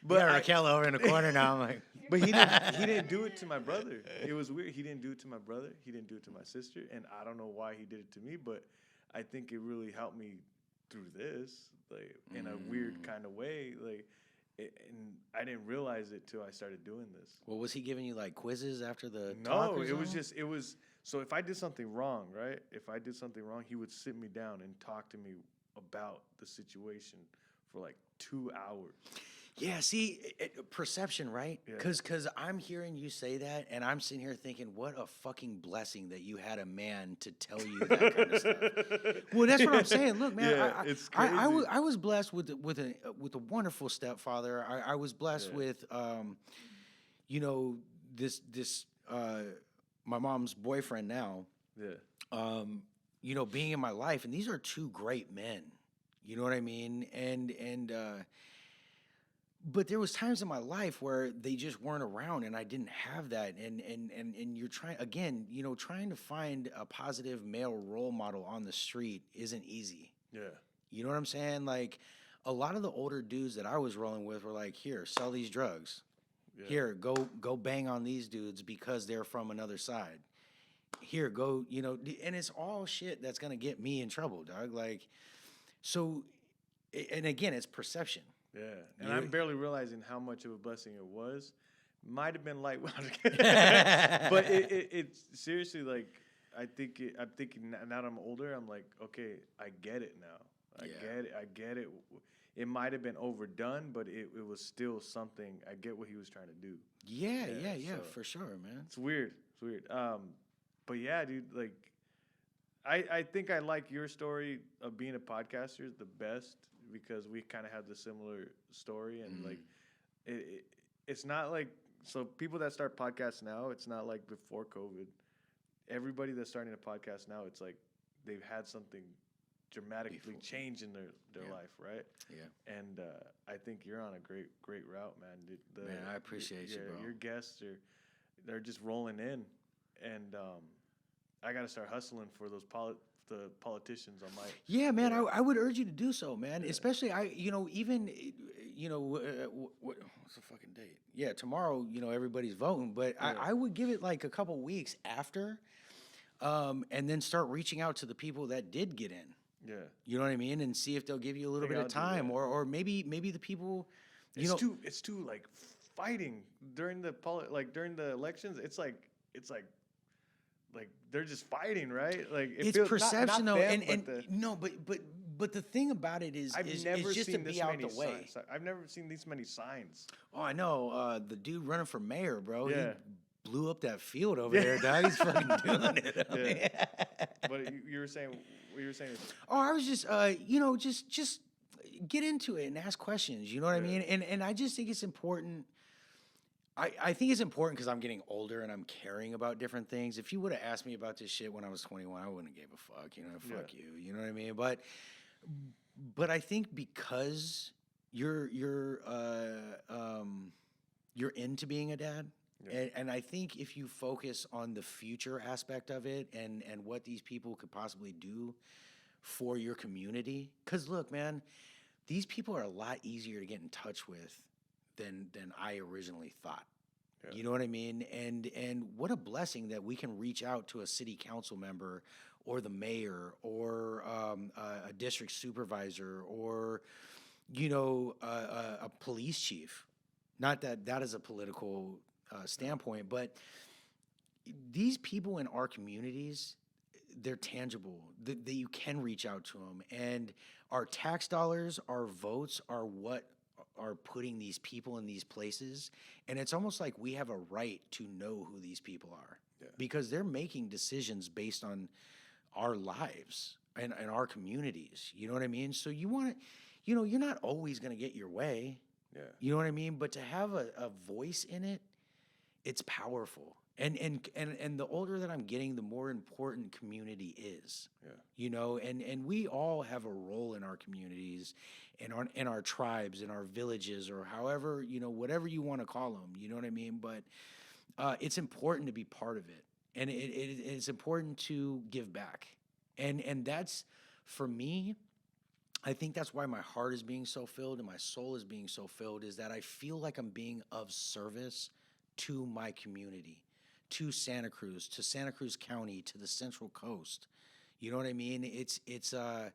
But yeah, Raquel over in the corner now. I'm like, but he didn't do it to my brother. It was weird. He didn't do it to my brother. He didn't do it to my sister, and I don't know why he did it to me. But I think it really helped me through this, like in a weird kind of way, like. And I didn't realize it till I started doing this. Well, was he giving you like quizzes after the talk? No, it was so if I did something wrong, right? If I did something wrong, he would sit me down and talk to me about the situation for like 2 hours. Yeah, see, perception, right? Because I'm hearing you say that, and I'm sitting here thinking, what a fucking blessing that you had a man to tell you that kind of stuff. Well, that's what I'm saying. Look, man, it's crazy. I was blessed with a wonderful stepfather. I was blessed with, this my mom's boyfriend now. Being in my life, and these are two great men. You know what I mean? But there was times in my life where they just weren't around, and I didn't have that. And you're trying to find a positive male role model on the street isn't easy. Yeah. You know what I'm saying? Like, a lot of the older dudes that I was rolling with were like, here, sell these drugs. Yeah. Here, go bang on these dudes because they're from another side. Here, go, and it's all shit that's going to get me in trouble, dog. Like, so, and again, it's perception. Yeah, and I'm barely realizing how much of a blessing it was. Might have been light, but it's seriously like I'm thinking now that I'm older, I'm like, okay, I get it now. I get it. It might have been overdone, but it was still something. I get what he was trying to do. Yeah, so for sure, man. It's weird. But yeah, dude, like I think I like your story of being a podcaster the best. Because we kind of have the similar story, and like it's not like, so people that start podcasts now, it's not like before COVID. Everybody that's starting a podcast now, it's like they've had something dramatically change in their life, right? Yeah. And I think you're on a great route, man. Man, I appreciate you, bro. Your guests they're just rolling in, and I got to start hustling for those the politicians on my... Yeah, man, I would urge you to do so, man. Yeah. Especially, what's the fucking date? Yeah, tomorrow, everybody's voting, but I would give it like a couple weeks after, and then start reaching out to the people that did get in. Yeah. You know what I mean? And see if they'll give you a little bit of time, or maybe the people, it's too like fighting during the elections. It's like they're just fighting, right? Like it's perception, though. But the thing about it is, I've never just seen to be this out many the way. Signs. I've never seen these many signs. Oh, I know. The dude running for mayor, bro. Yeah. He blew up that field over there, dog. He's fucking doing it. Yeah. But you were saying, what you were saying? Oh, I was just, just get into it and ask questions. You know what I mean? And I just think it's important. I think it's important because I'm getting older and I'm caring about different things. If you would have asked me about this shit when I was 21, I wouldn't have gave a fuck. Fuck you. You know what I mean? But I think because you're into being a dad, and I think if you focus on the future aspect of it and what these people could possibly do for your community, because look, man, these people are a lot easier to get in touch with than I originally thought. Yeah. You know what I mean? And what a blessing that we can reach out to a city council member or the mayor or a district supervisor or, a police chief. Not that is a political standpoint, but these people in our communities, they're tangible, that you can reach out to them. And our tax dollars, our votes are what are putting these people in these places, and it's almost like we have a right to know who these people are because they're making decisions based on our lives and our communities. You know what I mean? So you want to, you're not always going to get your way. Yeah. You know what I mean? But to have a voice in it, it's powerful. And the older that I'm getting, the more important community is. Yeah. You know, and we all have a role in our communities, in our tribes, in our villages, or however, you know, whatever you want to call them. You know what I mean? But it's important to be part of it, and it's important to give back, and that's for me. I think that's why my heart is being so filled and my soul is being so filled, is that I feel like I'm being of service to my community, to Santa Cruz County, to the Central Coast. You know what I mean? It's a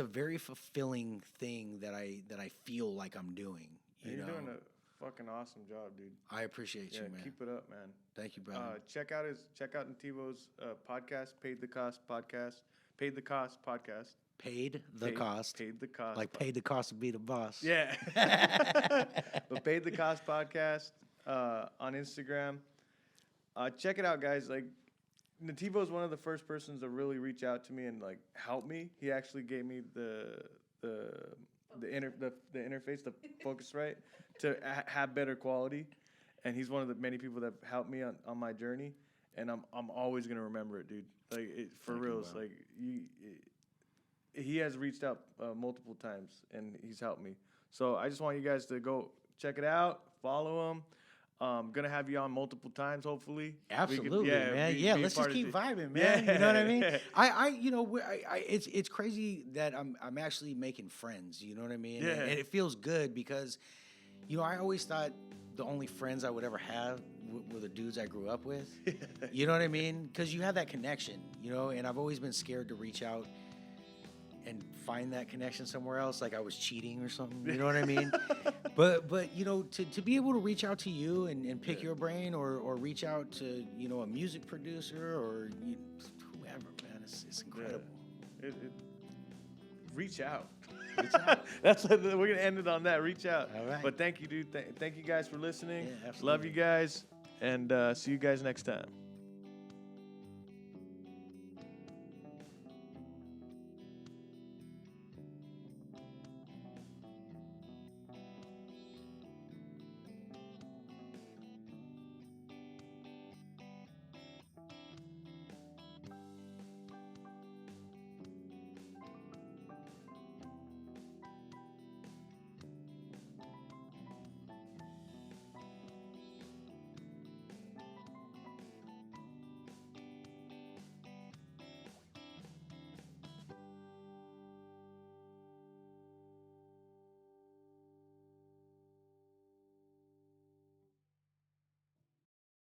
very fulfilling thing that I feel like I'm doing. You're doing a fucking awesome job, dude. I appreciate you, man. Keep it up, man. Thank you, brother. Check out Nativo's podcast, Paid the Cost podcast. Paid the Cost podcast. Paid the cost. Paid the cost. Like paid the cost to be the boss. Yeah. But Paid the Cost podcast on Instagram. Check it out, guys. Like, Nativo is one of the first persons to really reach out to me and like help me. He actually gave me the interface, the Focusrite, to have better quality. And he's one of the many people that helped me on my journey. And I'm always gonna remember it, dude. Like, for real. It's like he has reached out multiple times and he's helped me. So I just want you guys to go check it out, follow him. Gonna have you on multiple times, hopefully. Absolutely, man. Let's just keep vibing, man. You know what I mean? It's crazy that I'm actually making friends. You know what I mean? Yeah. And it feels good because, you know, I always thought the only friends I would ever have were the dudes I grew up with. You know what I mean? Because you have that connection, you know. And I've always been scared to reach out and find that connection somewhere else, like I was cheating or something. You know what I mean? But you know, to be able to reach out to you and pick your brain, or reach out to, you know, a music producer or whoever, man, it's incredible. Yeah. Reach out. Reach out. That's we're gonna end it on that. Reach out. All right. But thank you, dude. Thank you guys for listening. Yeah, absolutely. Love you guys, and see you guys next time.